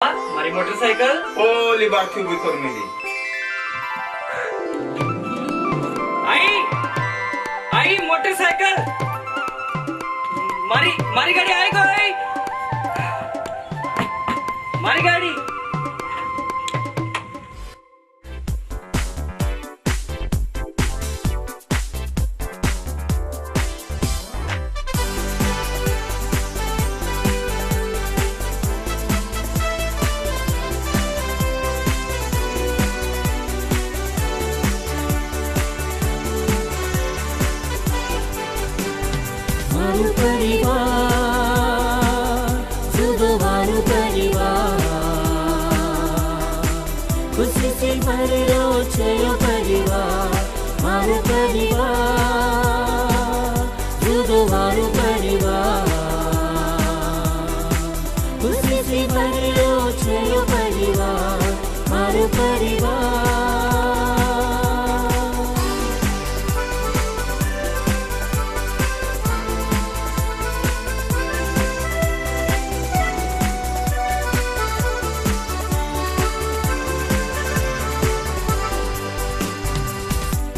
મારી મોટરસાઇકલ ઓલી બારથી ઉભી કર મેલી आई आई मोटरसाइकिल मारी मारी गाड़ी आई गई मारी गाड़ी परिवार जुदो वारू परिवार खुशी से भरेलो छेयो परिवार मारू परिवार जुदो वारू परिवार खुशी से भरेलो छेयो परिवार मारू परिवार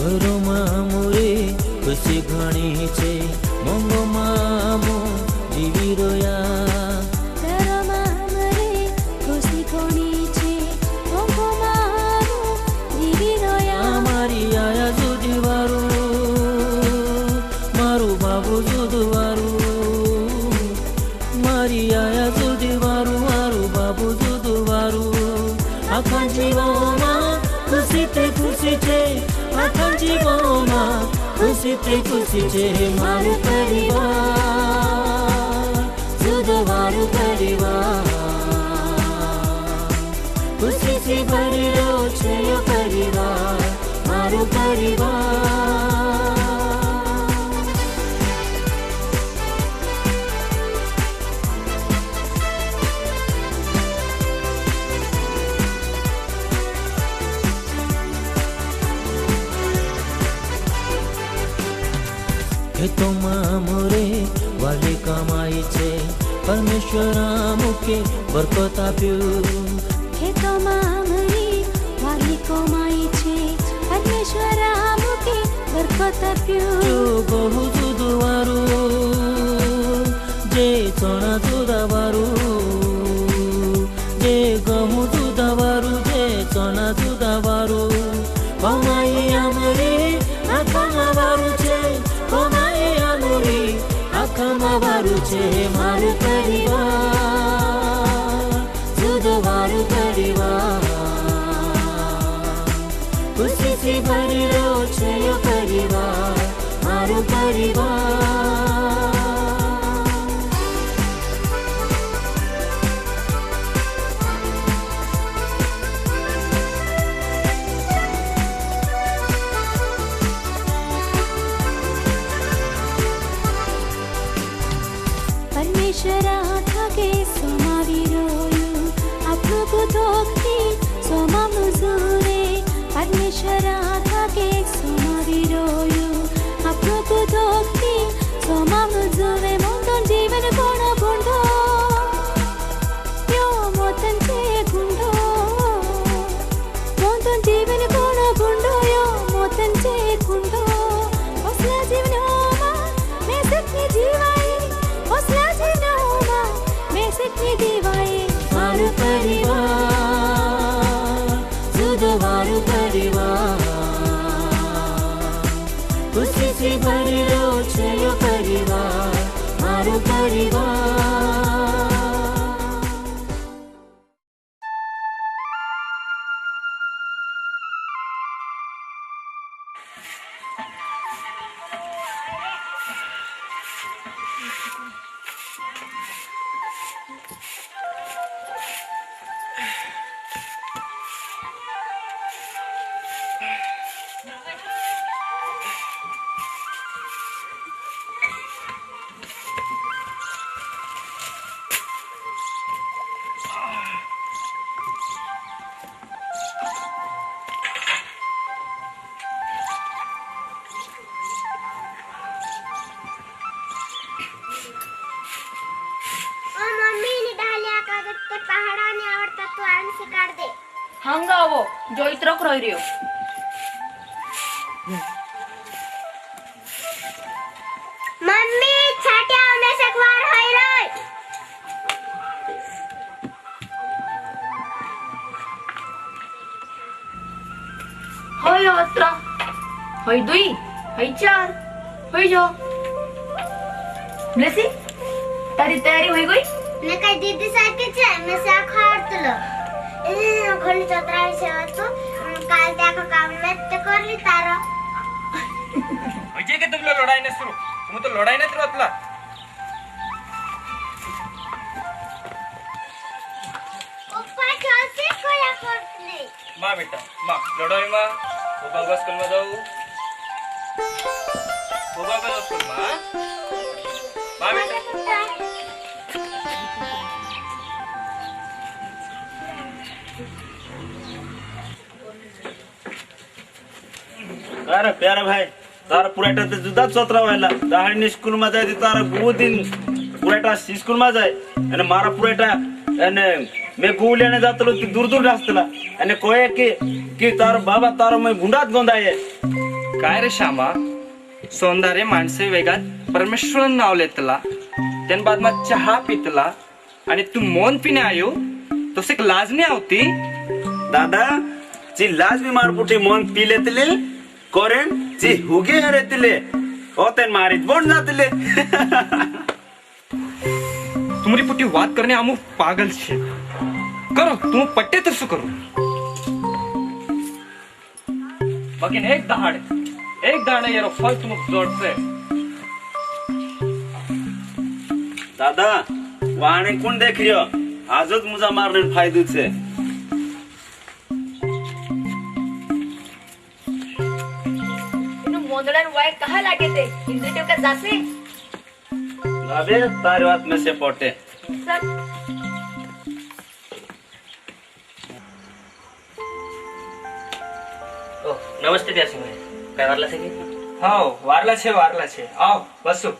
घरो मामूरे खुशी घणी छे मोंगो मामो जीवी रोया घरो मामूरे खुशी घणी छे मोंगो मामो जीवी रोया मारी आया जुदीवारू मारू बाबू जुदवारू मारी आया जुदीवारू मारू बाबू जुदवारू आखा जीवोमा खुशी ते खुशी छे आखा जीवोमा खुशी ते खुशी छे मारू परिवार जुदवारू परिवार खुशी से भरेलो छेयो परिवार मारू परिवार खेतों मामूरे वाली कमाई छे परमेश्वरा मुखे बरकत आप्यु खेतो मामूरी वाली कमाई छे परमेश्वरा मुखे बरकत आप्यु बहु जुदवारू जे चणा जुदवारू जे गहू जुदवारू जे चणा जुदवारू कमाई आमरी आखा वारू छे कमाई आमरी आखा वारू छे मारू परिवार जुदवारू परिवार खुशी से भरेलो छेयो परिवार मारू परिवार परमेश्वरा थाके सोमावी रोयु आपनु धोक्ति सोमा मुजुरे परमेश्वरा थाके सोमावी रोयु आपनु धोक्ति तू आने से काट दे। हंगा वो जो इतरक रह रही हो मम्मी छाटिया में से अखबार है रे। हय अत्र हय दुई हय चार हय जो ब्लेसी तारी तयारी होई गई मैं कहीं दीदी साथ के चे मैं से खाड़ तुलो घड़ी चतरा विषय तो काल त्या का काम में ते कर ली तारा अजय के तुमला लढाई नाही सुरू तुम्ही तो लढाई नाही सुरुवातला पप्पा चलते कोया करतले मा बेटा मा लढाई मा उभा स्कूल मा जाऊ उभा स्कूल मा बेटा अरे प्यारा भाई तार पुराटा ते जुदा सतरा व्हायला दहाणी स्कूल मा जाय तार बहुत दिन पुराटा स्कूल मा जाय आणि मारा पुराटा आणि मैं गुल्याने जातलो की दूर दूर रास्तला आणि कोये की तार बाबा तार मैं गुंडात गोंदाये काय रे श्यामा सौंदर्य माणसे वेगात परमेश्वर नाव लेतला त्यान बाद मा चहा पितला आणि तू मौन पिणे आयो तो से लाज नहीं आवती दादा ची लाज भी मार पुठी मन पी लेतले कोरेन ची हुगे हरेतले ओतेन मारित बोन जातले तुम्हारी पुटी बात करने आमू पागल छे करो तुम पट्टे तर सु करो बाकी एक दहाड़ यार फल तुम जोड़ से दादा वाणे कोण देख रियो आजच मुजा मारने फायदे छे मोदड़न वाय कहाँ लागे थे इंद्रियों का जासे अबे तारी बात में से पोटे सर ओ नमस्ते त्या सिंह काय वारला से हाओ वारला छे आओ बसो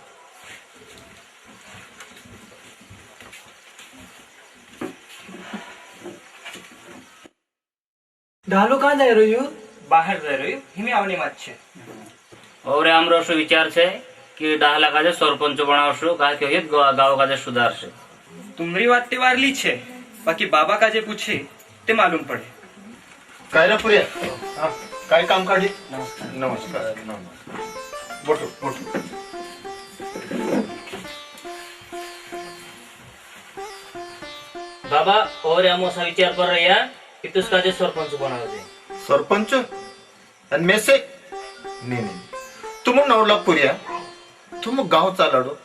ढालो कहाँ जा रही हो बाहर जा रही हिमे आवनी मात छे और हमरो सो विचार छे कि डाहला काजे सरपंच बनावशो का के हेत गाव काजे सुधारशे तुमरी बात ते वारली छे बाकी बाबा काजे पूछे ते मालूम पड़े काय रे पुऱ्या हा काय काम काढी नमस्कार बोटो बाबा और हम ऐसा विचार कर रहे हैं कि तुस काजे सरपंच बनाव दे सरपंच आणि मेसे नहीं तुम नवला पुऱ्या तुम गाव चालाडो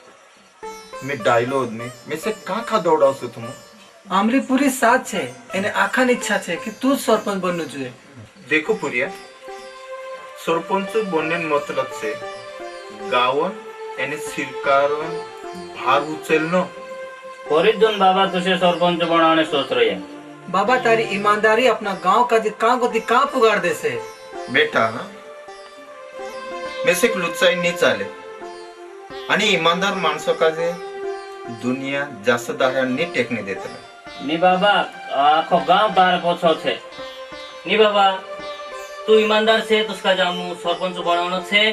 मैं डायलॉग में मेसे का दौड़ावसो तुम आमरी पूरी साथ छे एने आखान इच्छा छे कि तू सरपंच बननो જોઈએ देखो पुरिया सरपंच बनने मतलब से गावन यानी सरकारन भार उचलनो परिजन बाबा तुसे सरपंच बनाने सोच रहे हैं बाबा तारी ईमानदारी अपना गांव का जे का गति का पुगाड़ देसे बेटा मेसे लुच्चाई नहीं चाले आणि ईमानदार माणसं का जे दुनिया जास्त दाह्यांनी टेकणे देतला नी बाबा आखो गांव तारे पछो छे नी बाबा तू ईमानदार छे तुसका जामू सरपंच बनावनो छे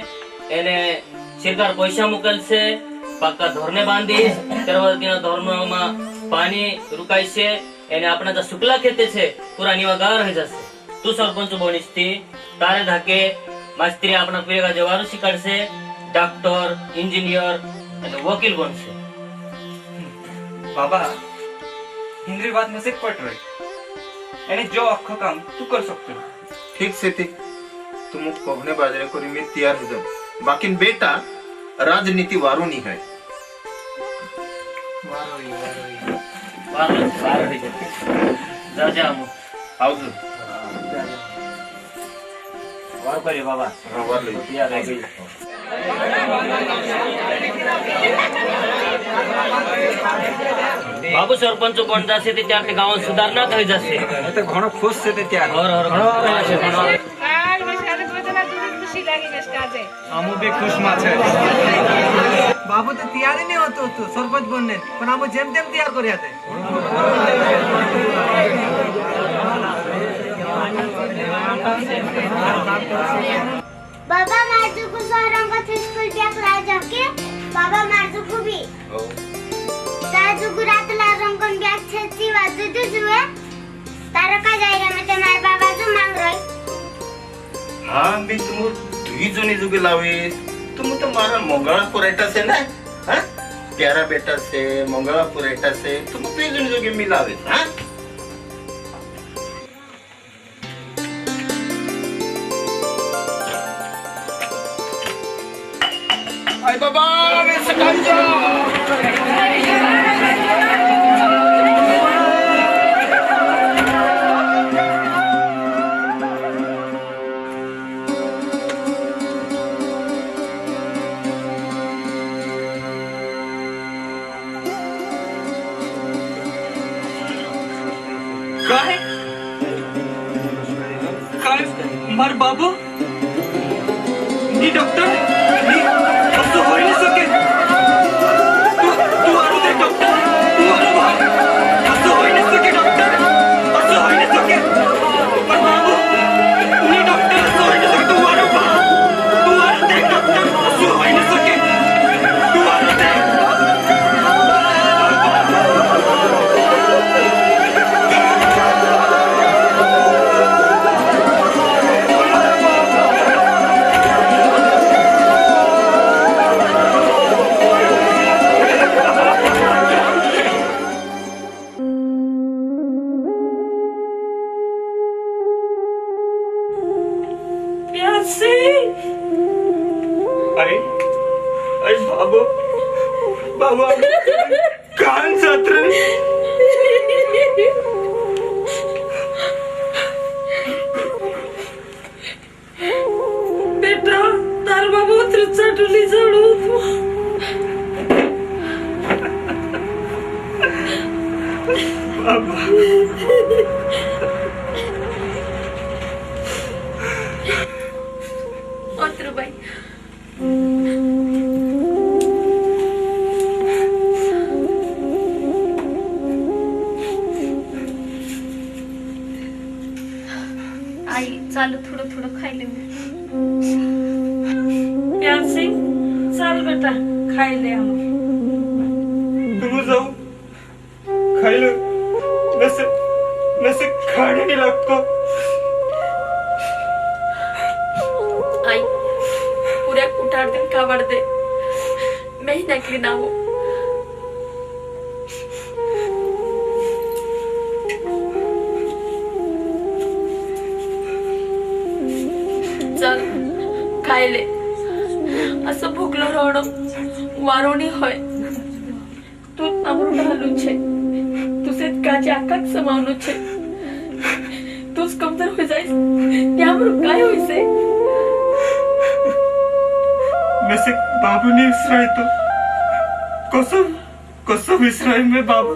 एने सरकार पैसा मुकल छे पक्का धरने बांधीश तरवा दिना धरनामा पानी रुकाई छे एने अपना जो शुक्ला खेते छे पूरा निवागार रह जासे तू सरपंच बनिसती तारे धाके मास्त्री अपना पेगा जवारू शिकाडसे डॉक्टर इंजिनियर आणि वकील बनसे बाबा हिंद्री बात में से पट रही यानी जो अख्खो काम तू कर सकते ठीक से ठीक तुम कोहने बाजरे करी मैं तैयार हो जाऊं बाकी बेटा राजनीति वारू नहीं है जा जा हम आओ जो वार करे बाबा हाँ वार ले तैयार है बाबू सरपंच बन जासे ते त्यार गाव सुधारणा થઈ જશે तो घणो खुश से ते त्यार और हमू भी खुश मा छे बाबू तो तैयार ही नहीं होतो तो सरपंच बनने पण आमो जेम तेम तैयार करिया थे ताजु गुरातला रंगन ब्याग छेची वाजु दु जुए तारा का जाएगा मैं ते मार बाबा जो मांग रही हाँ मी तुम दुई जनी जुगे लावे तुम तो मारा मंगला पुरेटा से ना हाँ प्यारा बेटा से मंगला पुरेटा से तुम दुई जनी जुगे मिलावे हाँ आई बाबा मैं सकाल जाओ काय काय मार बाबू नी डॉक्टर नी असं होई नाही सके तू आरो दे डॉक्टर तू आरो बाहेर असं होई नाही सके डॉक्टर असं होई नाही सके पण बाबू नी डॉक्टर असं होई नाही सके तू आरो दे डॉक्टर असं होई नाही सके तू आरो दे आई आई बाबू बाबू कान छात्र बेटा तार बाबू चाटुली झाडू बाबा बाई आई चालू थोडं थोडं खायले प्यार सिंह चाल बेटा खायले तू जाऊ खायला नसे नसे खाणे नाही लागतो आई पुऱ्या कुठाडते कावडते मी नकली नाव चल खायले असं भूकलो राहणं वारोणी होय तू अमृत हालू छे तुझे काजे आकाश समावनु छे तूच कमतर हो जाइस त्या अमृत काय होईसे नसे बाबू ने विसराय तो कसं विसराय मैं बाबू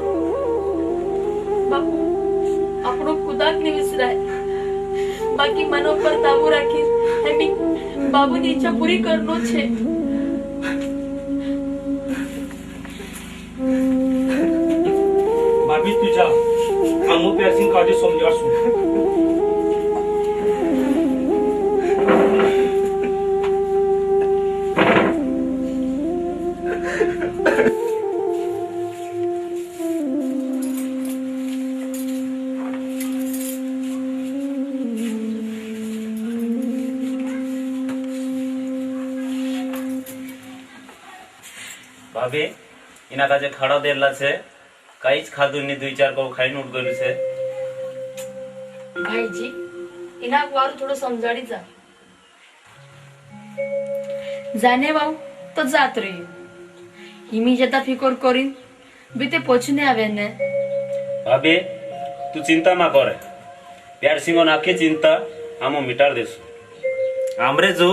बापू આપણો ખુદાક ને વિસરાય બાકી મનો પર તાબુ રાખી એમી બાબુની ઈચ્છા પૂરી કરનો છે भाभी तू जा हमू प्यार सिंह काजे समझा सुन भाभी इना काजे खड़ा देला छे काहीच खाधું ની दुई चार को खाઈને ઉઠ ગયું છે ભાઈજી એના વારું થોડો સમજાડી જા જાને વાવ તો જાત રહી हिमी जता फिकोर करीन बीते पहुंचने आवे ने भाभी तू चिंता ना करे प्यार सिंह नाखी चिंता हमू मिटार देसु आमरे जो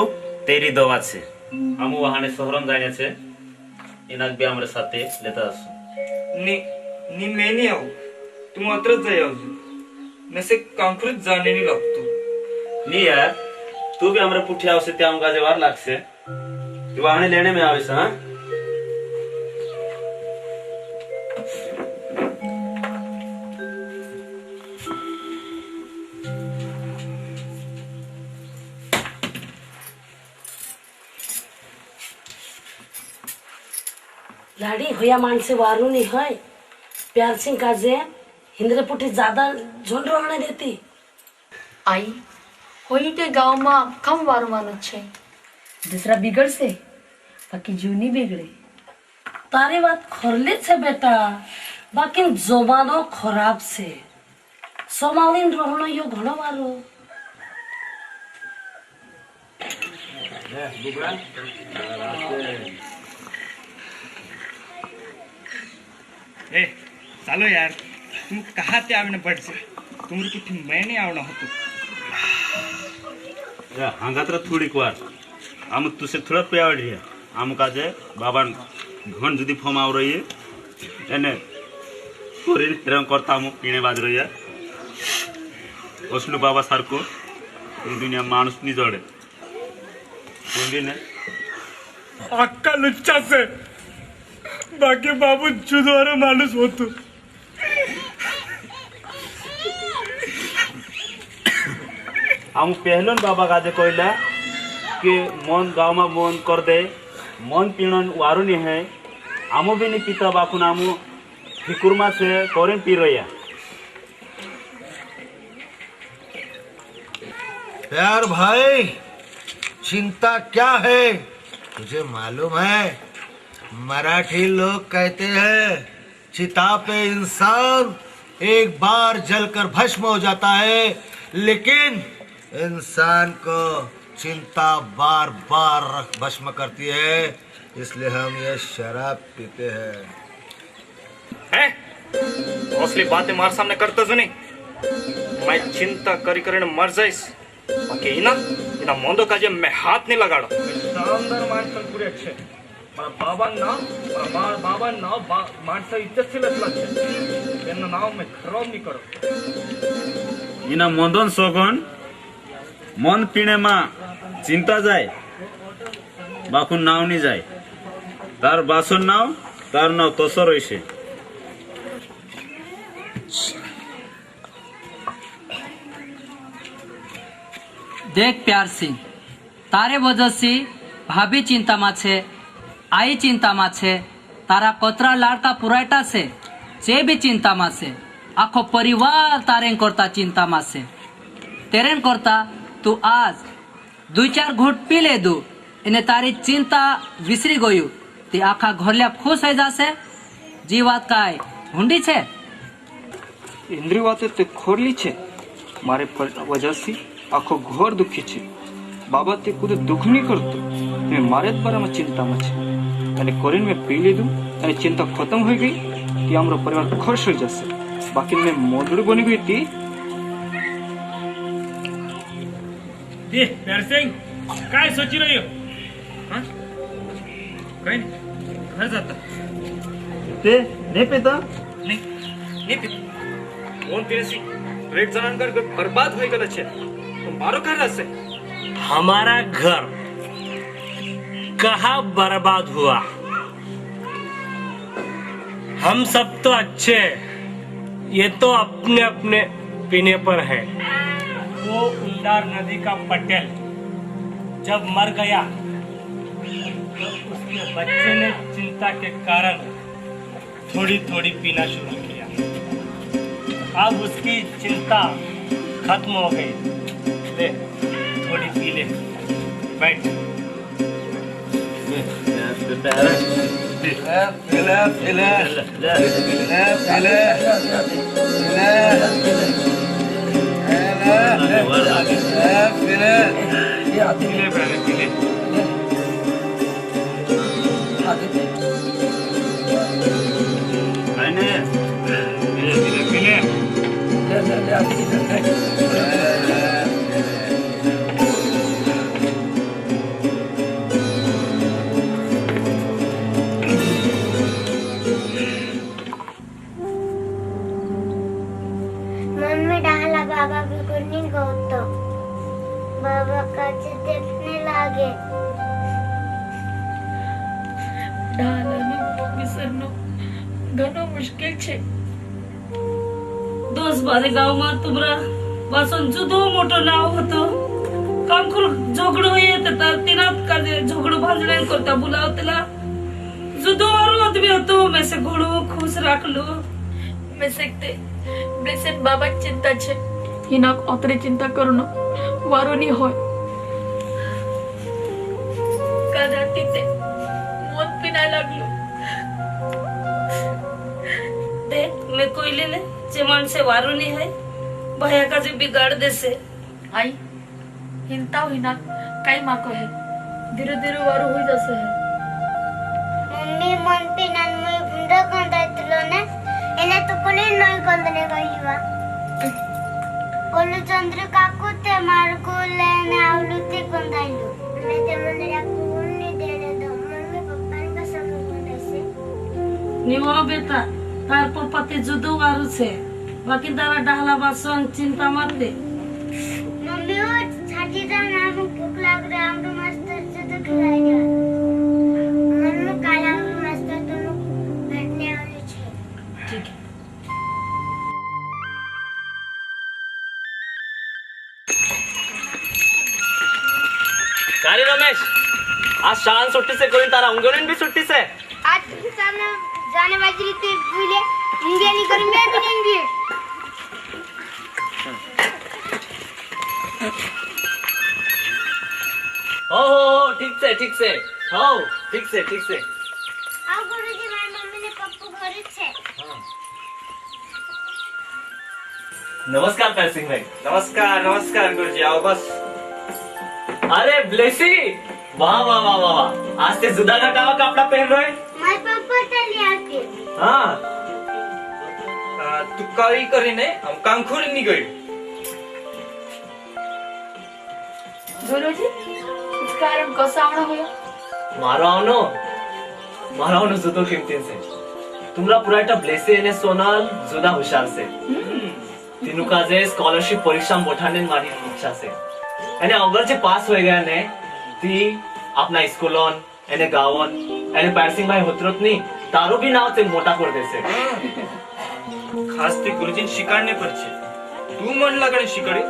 तेरी दवा छे हमू वहाने शहरन जाने छे इनाक भी हमरे साथे लेता आसु नी मैं नहीं आऊ तुम अत्रच जाय अजून नसे कांकरूच जाणे नहीं लागतो नी यार तू भी हमरे पुठे आवसे त्या गाजे वार लागसे तू वहाने लेने में आवेस हां गाडी होया माणसे वारू नहीं है प्यार सिंह काजे हिंद्रे पुठी ज्यादा झोन रहने देती आई होई के गांव में कम वारू मानो छे दूसरा बिगड़ से बाकी जूनी बिगड़े तारी बात खरले छे बेटा बाकी जमानो खराब से सोमालिन रहनो यो घणो वारो ए चलो यार तुम कहाँ ते आवने पड़ से तुम कुछ मैं नहीं आवना हो तू हांगात्र थोड़ी क्वार आम तुसे थोड़ा पे आवड़ी है आम काजे बाबा घन जुदी फॉर्म आव रही है एने पूरी रंग करता मु पीने बाज रही है असलू बाबा सार को ये दुनिया मानुस नहीं जोड़े बोली ने अक्का लुच्चा से बाकी बाबू जुदवारो मानुस हो तू आम पहलन बाबा काजे कोइला कि मन गाँव में मन कर दे मन पीणन वारू नहीं है आमो भी नहीं पीता बाखुन आमो फिकुरमा से करें पी रही है यार भाई चिंता क्या है तुझे मालूम है मराठी लोग कहते हैं चिता पे इंसान एक बार जलकर भस्म हो जाता है लेकिन इंसान को चिंता बार बार भस्म करती है इसलिए हम ये शराब पीते हैं असली बातें मार सामने करता जो नहीं मैं चिंता करी करे मर जाइस बाकी इना इना मोंदो का जे मैं हाथ नहीं लगाड़ा शानदार माणसं पुरे अच्छे मला बाबा नाव माणसं इज्जतशीलच लागते त्यांना नाव मैं खराब नहीं करो इना मंदन सोगन मन पीने मा चिंता जाए बाखुन नाव नहीं जाए तार बासन नाव तार नाव तसर रही देख प्यार सिंह तारे वजह से भाभी चिंता में छे आई चिंता में छे तारा कतरा लाड़का पुराटा से जे भी चिंता में से आखो परिवार तारे करता चिंता में से तेरे करता तू आज 2-4 घूट पी ले दू इन्हें तारी चिंता विसरी गयु ते आखा घरल्या खुश हो जासे जी बात काय हुंडी छे इंद्री वाते ते खोरली छे मारे वजह से आखो घोर दुखी छे बाबा ते कुछ दुख नहीं करतो मैं मारे पर में चिंता में छे अने कोरिन में पी लीधु अने चिंता खत्म हो गई कि हमरो परिवार खुश हो जासे बाकी मैं मोदड़ बनी गई थी ये प्यार सिंह काय सोची रही हो हां कहीं नहीं घर जाता ते नहीं पीता नहीं पीता कौन पीने से रेट जनान कर बर्बाद हो गया छे तो मारो कहाँ से हमारा घर कहाँ बर्बाद हुआ हम सब तो अच्छे ये तो अपने अपने पीने पर है वो उल्लार नदी का पटेल जब मर गया तो उसके बच्चे ने चिंता के कारण थोड़ी थोड़ी पीना शुरू किया अब उसकी चिंता खत्म हो गई ले थोड़ी पी ले बैठ मन में डाला बाबा बिल्कुल नहीं गौतो बाबा का देखने लागे ડાલાનું વિસરનું ઘણો મુશ્કેલ છે दोस्त बारे गाव में तुमरा वासन जुदो मोटो नाव होतो कामकुल झगडो येते तर तिनात का झगडो भांजण्यान करता बुलावतेला जुदो वारू आदमी હતો મેં સે ઘણો ખુશ રાખલો મેં શકતે બ્લેસેડ બાબા ચિંતા છે હિનાક ઓતરે ચિંતા કરનો વારોની હોય કદાટી તે મોત પીના લાગલો देख मैं कोई ले ले जे मन से वारू नहीं है भैया का जो बिगाड़ दे से आई हिंता हिनाक काई माको है धीरे धीरे वारो हो जसे है मम्मी मन पे नन मुई बुंदा कंदाइतलो ने एने तो कोले नई कंदने गईवा बोलो चंद्र काकू ते मार को लेने आवलु ते कंदाइलो मैं ते मन राकू उन्नी दे दो मम्मी पप्पा का सब कंदाइसे निवा बेटा तार पप्पा ते जुदो वारू से बाकी तारा डहला बासन चिंता मत दे मम्मी वो छाती दा नाम भूख लग रहा हम मास्टर से तो खिलाएगा मम्मी काला मास्टर तुम बैठने वाले छे ठीक है काय रमेश आज शाळा सुट्टी से करून तारा अंगणवाडी भी सुट्टी से आज सामने जाने वाली थे भूले इंडिया नहीं करूं मैं भी नहीं भी हो ठीक से हो ठीक से आओ गुरुजी मारी मम्मी ने पप्पू घरे छे नमस्कार पैर सिंह भाई नमस्कार गुरुजी आओ बस अरे ब्लेसी वाह वाह वाह वाह वाह आज ते जुदा घटावा कपड़ा पहन रहे माय पप्पा चली आके हाँ तू काही કરીને આમ કામ ખોરી ની ગઈ गुरुजी इस कारण कसावणा होयो मारो आवनो जुदो किमतीन से तुमरा पूरा एटा ब्लेसी ने सोनल जुदा हुशार से तीनों का जे स्कॉलरशिप परीक्षा में बैठाने मारी इच्छा से एने अगर जे पास हो गया ने ती अपना स्कूलोन एने गावोन एने पैरसिंग भाई होतरत नी तारो भी नाव ते मोटा कर देसे ખાસ તે ગુરુજીને શિકારને પર છે તું મન લગાડે શિકાડ્યો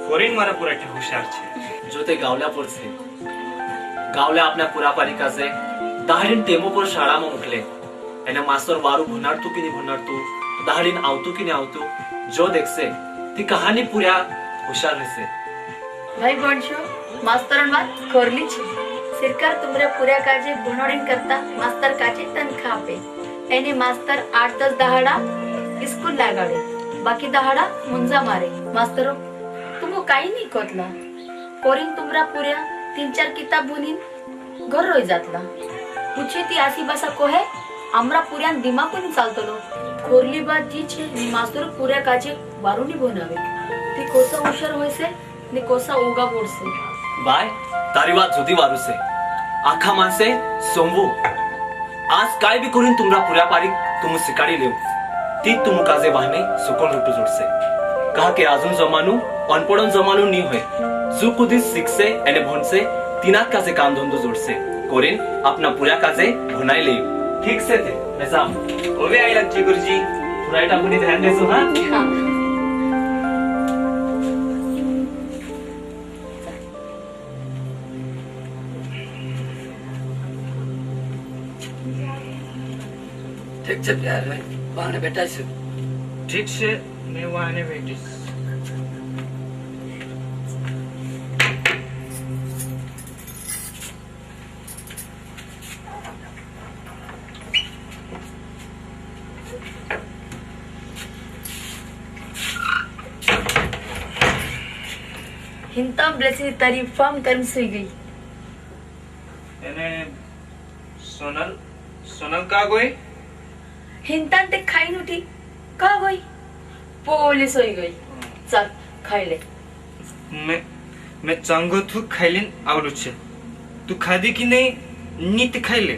ફોરેન મારા પુરાટી હોશિયાર છે जो ते गावल्या पर से गावल्या अपना पूरा पालिका से दाहडीन टेमो पर शाळा में मुकले एने मास्टर वारू भुनारतू की नहीं भुनारतू दाहडीन आवतू की नहीं आवतू जो देख से ती कहानी पूरा होशियार रहसे भाई बनशो मास्तरन बात करली छे सरकार तुमरे पूरा काजे भणोडीन करता मास्तर काजे तनखा आपे एने मास्तर 8-10 दहाड़ा स्कूल लागाडे बाकी दहाड़ा मुंजा मारे मास्तरो तुमो काही नाही कोतला पोरीन तुमरा पुऱ्या 3-4 किताब बुनीन घर रोय जातला पूछे ती आसी भाषा कोहे आमरा पुऱ्या दिमागून चालतलो कोरली बात जी छे मास्तर पुऱ्या काजे वारुनी बनावे ती कोसा हुशार होयसे ने कोसा ओगा बोडसे बाय तारी बात जुदी वारू से आखा मानसे सोमवू आज काय भी करून तुमरा पुऱ्या पारी तुम सिकाडी लेव ती तुम काजे वाहने सुकोन रुटू जोडसे कहा के आजुन जमानु अनपढ़न जमानु नी होय जो कुदी शिक्षे एने भणसे तीनाक काजे काम धंधो जोडसे कोरेन अपना पुऱ्या काजे भनाई लेव ठीक से थे मैं जाम હવે આઈ લાગજી ગુરુજી पूरा एटा पुनी ध्यान देसो हां ठीक છે પ્યાર ભાઈ બાને બેઠા છે ઠીક છે મેં વાને બેઠીશ हिंता ब्लेसी तारी फॉर्म कर्म से गई એને સોનલ કા ગઈ हिंता ते खाई नुठी का गई पोलीस होई गई चल खाई ले मैं चांगो थू खाइलिन आवलू छे तू खादी की नहीं नीत खाइले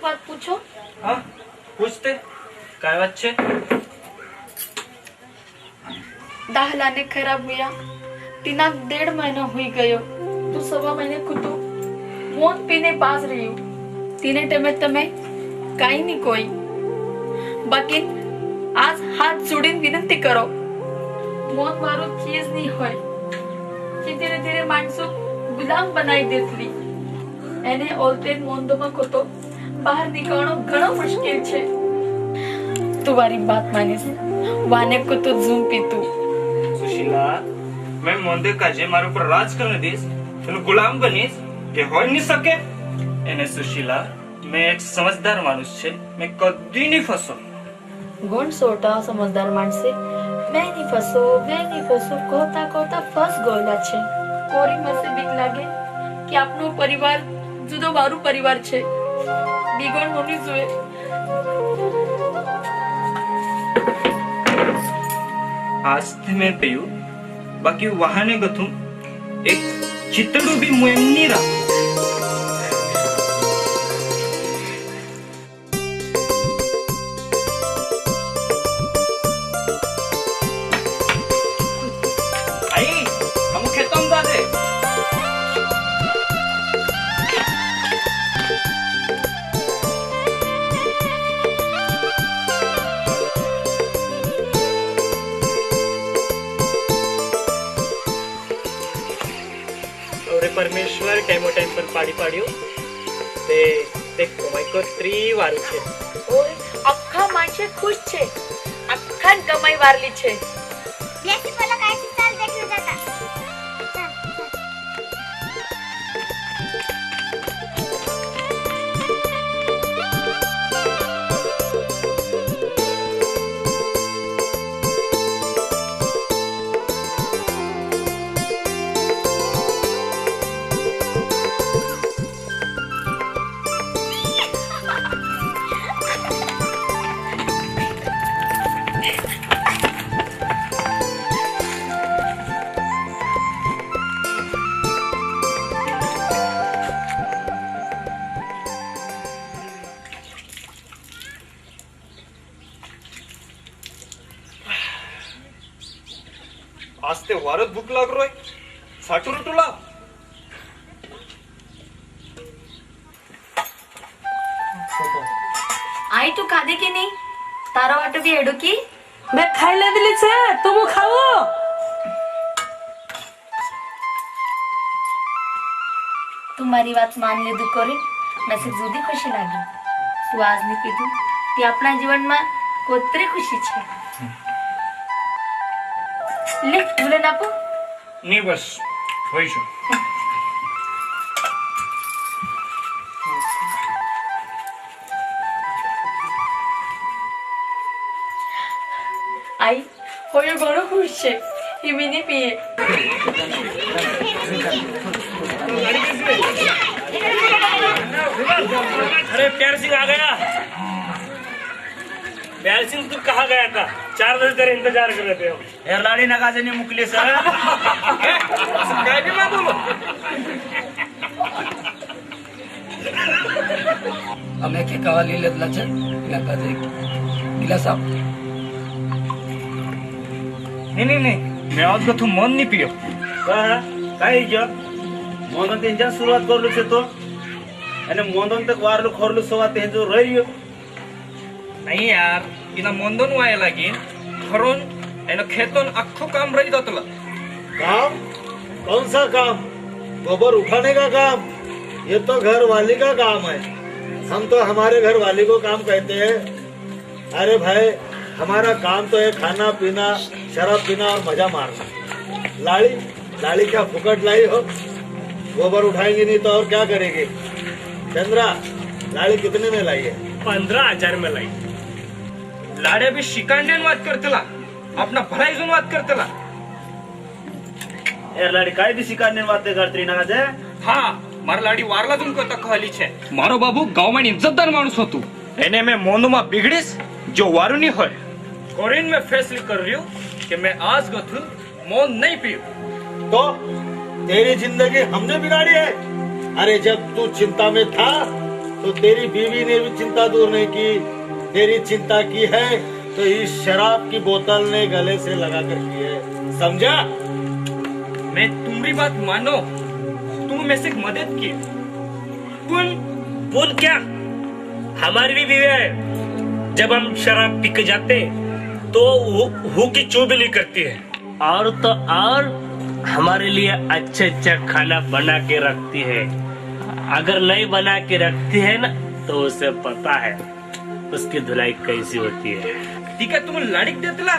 बात पूछो? हाँ पूछते काय बात छे? दाहलाने खराब हुआ, टीना 1.5 महीना हुई गयो, तो 1.25 महीने कुतो मोन पीने पास रही हूँ। तीने टमे तमे काई नहीं कोई, बाकी आज हाथ जोड़ीने विनंती करो, मोन मारो चीज नहीं होय कि धीरे धीरे माणसो गुलाम बनाई देतली। एने ओलते मोंदोमा को तो बाहर निकालनो घणो मुश्किल छे। तुम्हारी बात मानीस, वाने को तो जूम पीतू। सुशीला, मैं मोंदे काजे मारे ऊपर राज करने दीस, तुम गुलाम बनीस, ये हो नहीं सके। एने सुशीला, मैं एक समझदार मानुस छे, मैं कभी नहीं फंसो। गुण सोटा समझदार माणस से मैं नहीं फंसो कहता फंस गयोला छे। कोरी मसे बीक लागे कि आपनो परिवार जुदो मारू परिवार छे, बिगोण होनी जुए। आज थे मैं पेयू, बाकी वहाने गथूं एक चितड़ू भी मुएम नहीं रहा। आई, हम खेतों में जाते। परमेश्वर टाइमो टाइम पर पाड़ी पाड़ियो ते कमाई को 3 वारू छे। और अख्खा माणसे खुश छे, अख्खा कमाई वारली छे। ब्लेसी बोला काय चाल देखने जाता। आज ते वारत भूक लाग रोय, साठू रुटूला। आई तू खादे की नहीं? तारा वाटो भी एडो की? मैं खाइले दिली छे, तुम खाओ। तुम्हारी बात मान ले दु करे, नसे जुदी खुशी लागी। तू आज नहीं पीधू, ती अपना जीवन में कोतरे खुशी छे। ले बोले नापो। नहीं बस वही छो। आई होयो घणो खुश छे, हिमी नहीं पिए। अरे प्यार सिंह आ गया। प्यार सिंह तू कहाँ गया था? 4 बजे तेरे इंतजार कर रहे हो। यार लाड़ी नगाजे ने मुकले सर। काय भी मैं बोलो। અમે કે કવાલી લેતલા છે નકા દે गिलास आप नहीं मैं आज कथू मन नहीं पियो। काय जो मोदन तेंच्या सुरुवात करलो छे तो અને મોંદન તક વારલું ખોરલું સવા તે જો રહ્યો नहीं यार इना मोंदन वाया लागी खरोन एना खेतोन अख्खो काम रही जातला। काम? कौन सा काम? गोबर उठाने का काम? ये तो घर वाली का काम है। हम तो हमारे घर वाली को काम कहते हैं। अरे भाई हमारा काम तो है खाना पीना, शराब पीना और मजा मारना। लाड़ी क्या फुकट लाई हो? गोबर उठाएंगे नहीं तो और क्या करेगी? चंद्रा लाड़ी कितने में लाई है? 15,000 में लाई। लाड़े भी शिकांडेन बात करतेला, अपना भलाई जुन बात करतेला। यार लाड़ी काय भी शिकारने वाते करतरी नगाजे। हाँ मारा लाड़ी वारला जुन करता कहली छे। मारो बाबू गाँव में इज्जतदार मानुस होतु, एने मैं मोंदो में बिगड़ीस जो वारू नहीं होय। कोरिन में फैसले कर रही हूँ कि मैं आज गथु मौन नहीं पीऊ। तो तेरी जिंदगी हमने बिगाड़ी है। अरे जब तू चिंता में था तो तेरी बीवी ने भी चिंता दूर नहीं की। तेरी चिंता की है तो इस शराब की बोतल ने गले से लगा कर की है, समझा? मैं तुम्हारी बात मानो, तुम में से मदद की पुन क्या? हमारी भी बीवी है, जब हम शराब पी के जाते तो हु की चू भी नहीं करती है, और तो और हमारे लिए अच्छा खाना बना के रखती है। अगर नहीं बना के रखती है ना तो उसे पता है उसकी धुलाई कैसी होती है। ठीक है, तुम लाड़िक देतला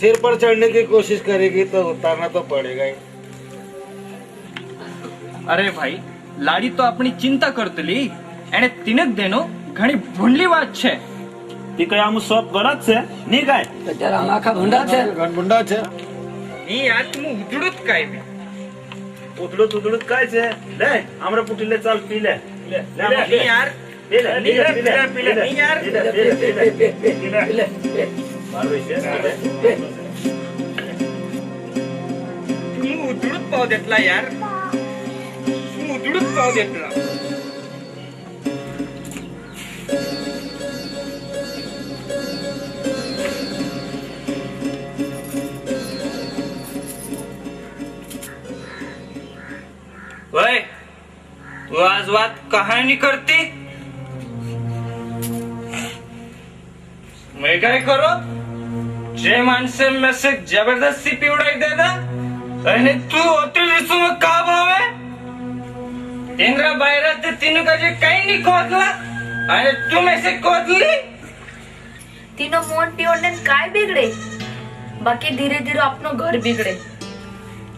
सिर पर चढ़ने की कोशिश करेगी तो उतारना तो पड़ेगा ही। अरे भाई, लाड़ी तो अपनी चिंता करतली एने तिनक देनो घणी भूंडली बात छे। ती काय आमु सब गलत छे नी काय? जरा आखा भूंडा छे, भूंडा छे नी यार, तुम उजड़त काय बे? उदळत काय छे? ले हमरा पुटीले चाल पी ले ले नी यार, पी ले नी यार, तुम उजड़त पाव देतला यार, तुम उजड़त पाव देतला। ओए, तू आज बात कहा नहीं करती? मैं काय करो? जे माणसे में से जबरदस्ती पिवडाई देता आणि तू होती दिसू मग का भाव आहे? इंद्रा बाहेर ते तीन का जे काही नहीं खोदला आणि तू में से खोदली? तीनों मोन पिवडने काय बिगडे? बाकी धीरे धीरे अपनो घर बिगडे।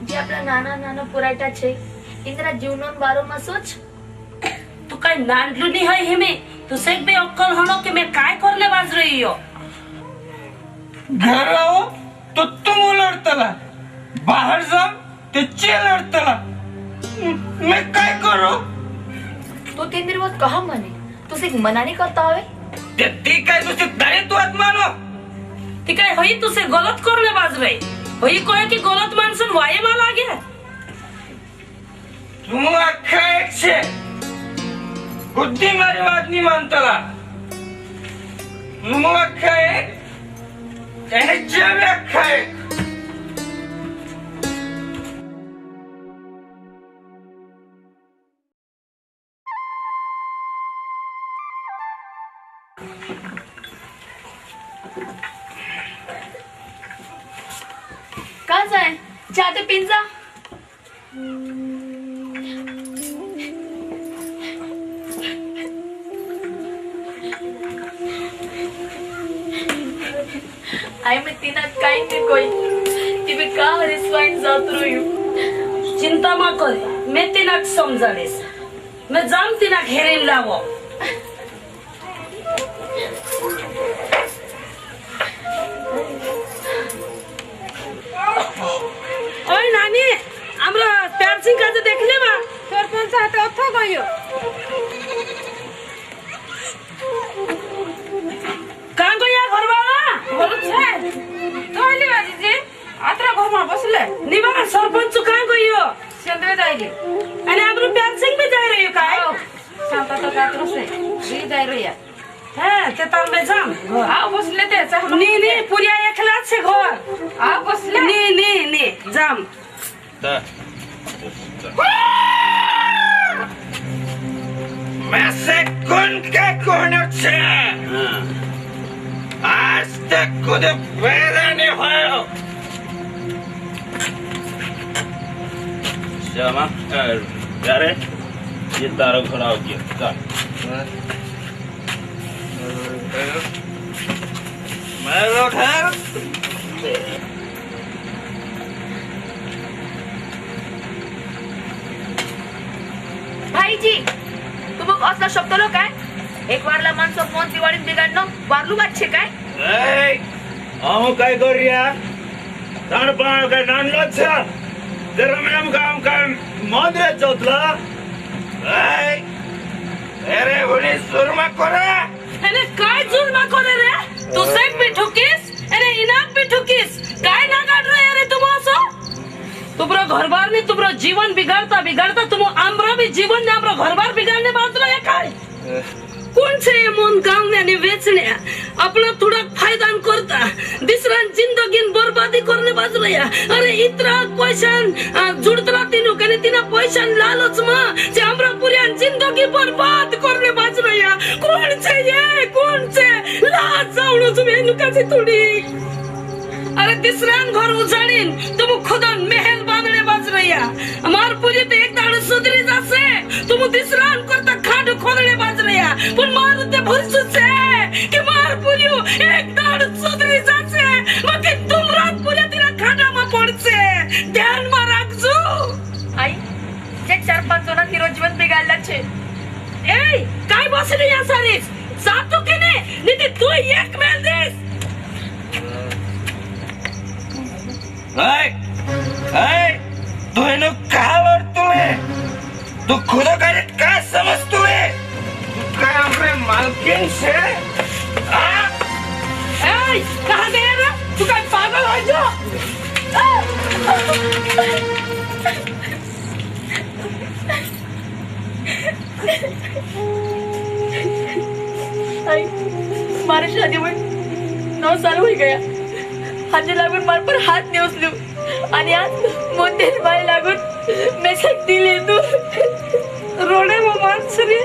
जे आपला नाना नाना पुरायटा छे इंद्रा जीवनोन बारो में सोच। तू काय नांदलू नहीं है हिमे? तू सेक भी अक्कल हनो कि मैं काय करले बाज रही हो? घर आओ तो तुम उलटतला, बाहर जाओ तो चेल लड़तला। मैं काय करो? तू 3 दिवस कहा मने? तू सिर्फ मना नहीं करता होवे? ते ती काय तुझे दारे तू आत मानो? ती काय होई तुसे गलत करले बाज रही? होई कोय की गलत मानसन वाये मा लागे? तुम अख्खा एक छे, बुद्धी मारी बात नहीं मानतला। तुम अख्खा एक, यानी जब अख्खा एक। कहाँ जाए? जाते पिंजा? आई मैं तीना काई नहीं कोई, तिबे का रिस्वाइन जात रही हूँ। चिंता मा करे, मैं तिनाक समझालेस। मैं जाम तिनाक हेरेन लावो। ओए नानी, हमरा प्यार सिंह का देखले बा? सरपंच हाथे अथो गयो। कहाँ गया घरवाला? बोल छे। तोली बाजी जी, आत्रा घर में बसले। निबा सरपंच कहाँ गयो? सेंद्रे जाइली। अने हमरो प्यार सिंह भी जाय रहियो काय? शांता तो कातरो से, जी जाय रहिया। है, ते ताल में जाम। आ बसले ते चाह। नी नी, पुरिया एकला छे घर। आ बसले। नी नी नी, जाम। मैं से कौन के कौन छे? आज तक खुद पैदा नहीं हुआ। श्यामा यारे ये तारा घोड़ा हो गया। मैं उठा भाई जी, तुम असला शब्द लो काय? एक वारला माणसं मोन दिवाळीत बिघडणं वारलू बात छे काय? ए आमो काय करिया? ताण पाण काय नानलो छ? जरा मैं काम कर मोदरे चोतला। ए अरे बोले सुरमा कोरा। अरे काय जुल्मा करे रे? तू सेक भी ठुकीस? अरे इनाक भी ठुकीस? काय ना काढ रे अरे तुम असो? तुमरो घरबार में तुमरो जीवन बिगाड़ता बिगाड़ता तुम आमरो भी जीवन ने हमरो घरबार बिगाड़ने बात रे काय? कोणचे मन गावण्याने वेचण्या आपला थोडा फायदा करता दुसऱ्या जिंदगीन बर्बादी करणे बाजूला अरे इतरा पैशान जुडतला तिनु कने तिना पैशान लालच मा जे हमरा पुऱ्या जिंदगी बर्बाद करणे बाजूला कोणचे लाज जावणो तुम्ही नुकाची थोडी अरे तिसऱ्या घर उजाडीन तुम खुदा महल बांधणे बाजूला मार पुरी ते एक दाड सुधरी जासे तुम तिसऱ्या करता खाड खोदणे बाजूला पण मार ते भरसुच की मार पुरियो एक दाड सुधरी जासे मग ते तुम रात पुऱ्या तिला खाडामा पडसे ध्यान માં રાખજો आई જે 4-5 જણા હીરો જીવન બગાડલા છે ए काय बसली या सारीस जातो की नाही नीती तू एक मेल देस तू इन्हें कहा वरतू है तू खुद का क्या समझतू है तू क्या हमें मालकिन से कहा गया ना तू क्या पागल हो जा आई मारे शादी में 9 साल हो गया हाथे लागून मार पर हात नाही उचलू आणि आज मोठे बाई लागून मेसेज दिले तू रोडे माणसरी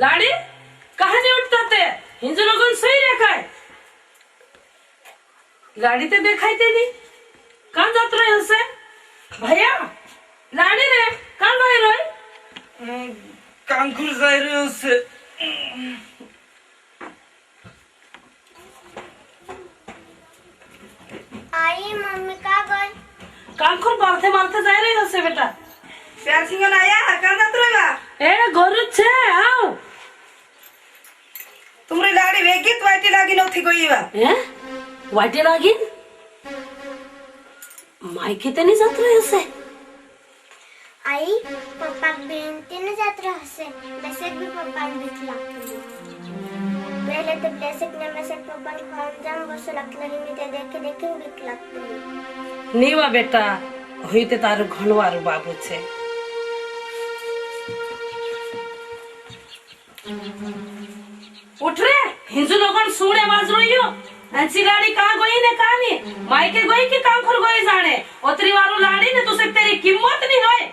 लाड़ी कहा नहीं उठता ते हिंदू लोगों सही रखा है लाड़ी ते देखाई ते नहीं कहाँ जात रहे उसे भैया लाड़ी रे कहाँ गए रहे कांकुर जाए रहे उससे आई मम्मी कहाँ गई कांकुर मारते मारते जाए रहे उससे बेटा प्यार सिंगन आया कहाँ जात रहेगा ए गोरु छे आओ तुमरी लाड़ी वेगित वाटी लागी नथी गई बा वाटे लागी मायके ते नहीं जात रहे उससे आई पप्पा बेनती ने जात रहे उससे वैसे भी पप्पा ने बिखला पहले तो बेसिक ने में से पप्पा ने खान जाम बस लगत लगी मी ते देखे देखे बिखला नहीं वा बेटा हुई ते तारू घणवारू बाबू छे उठ रे हिंदू लोगन सुणे आवाज रोइयो अंची गाड़ी कहाँ गई ने कहाँ नहीं मायके गई कि कांकुर गई जाने ओतरी वारू लाड़ी ने तुसे तेरी कीमत नहीं होए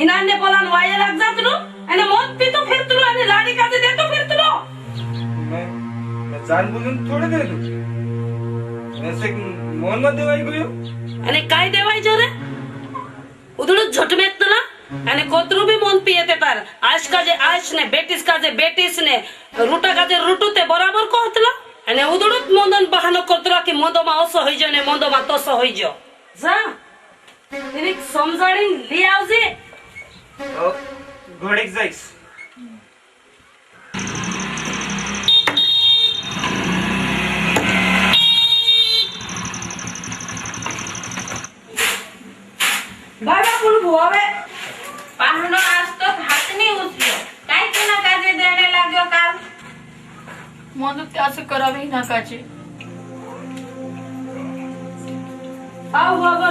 इनान ने बोलान वाये लग जात नु अने मौत पी तो फिर तू अने लाड़ी का दे तो फिर तू मैं जान बुझून थोड़े दे दू ऐसे मोहन मत देवाई गयो अने काय देवाई जरे उदळू झटमेत ना अने कोतरू भी मन पिए ते तार आज का जे आज ने बेटिस का जे बेटिस ने रूटा का जे रूटू ते बराबर कहतला अने उदळूत मंदन बहानो करतला कि मंदो मा ओसो होई जो ने मंदो मा तोसो होई जो जा तिने समजाणी ली आवजे घोडेक जाईस बाबा कोण भुवावे पाहनो आज तो हात नाही उचलो काय तुला काजे देणे लाग्यो काल मदत त्यासे करावे ना काचे आओ बाबा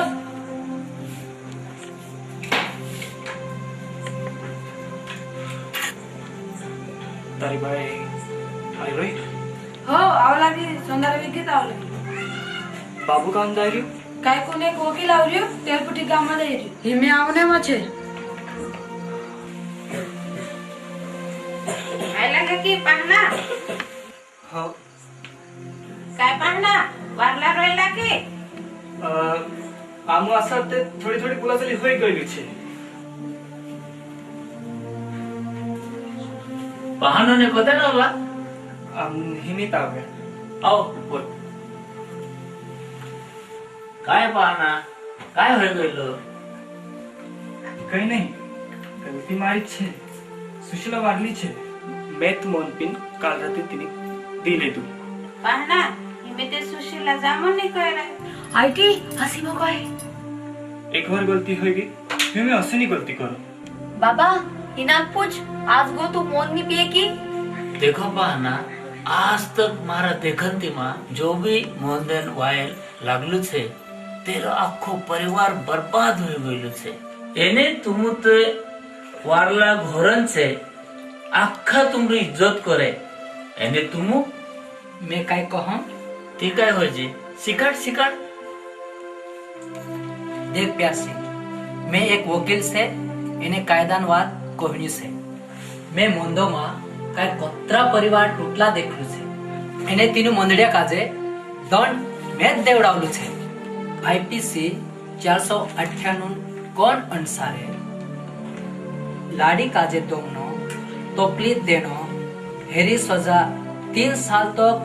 तारी भाई आई रोई हो आव लागी संध्याकाळी विकेत आवले बाबू काम जाय रियो काय कोणी कोकी लावलियो तेलपटी गाममध्ये येरी हिमे आवने मछे काय लागे की पाहना हो काय पाहना वारला रोयला की आमू असा ते थोडी थोडी बोलाचाली होई गई छे पाहनो ने कोते ना बा हिनी तावे आओ बोल काय पाहना काय होय गइलो कहीं नहीं गलती मारी छे सुशीला वारली छे मैं मन पिन काल राती तिने दिले तू पाहना हिमे ते सुशीला जामन नहीं कह रहे आईटी हसीबो काय एक बार गलती होगी फिर मैं ऐसे नहीं गलती करो बाबा इनाम पूछ आज गो तू मोन नहीं पिए की देखो पाहना आज तक मारा देखंती मां जो भी मोहनदेन वायल लागलू छे तेरो आखो परिवार बर्बाद हो गयो छे एने तुम तो वारला घोरन छे आखा तुमरी इज्जत करे एने तुम मैं काय कहूं ती काय होय जी शिकाट शिकाट देख प्यार सिंह मैं एक वकील से इन्हें कायदान वाद कोहनी से मैं मुंदो मा काय कोत्रा परिवार टूटला देखलू छे इन्हें तीनों मंदड़िया काजे दंड में देवडावलू छे आईपीसी 498 कोण अनुसारे लाडी काजे दोमनो तोपलीत देनो हेरी सजा 3 साल तक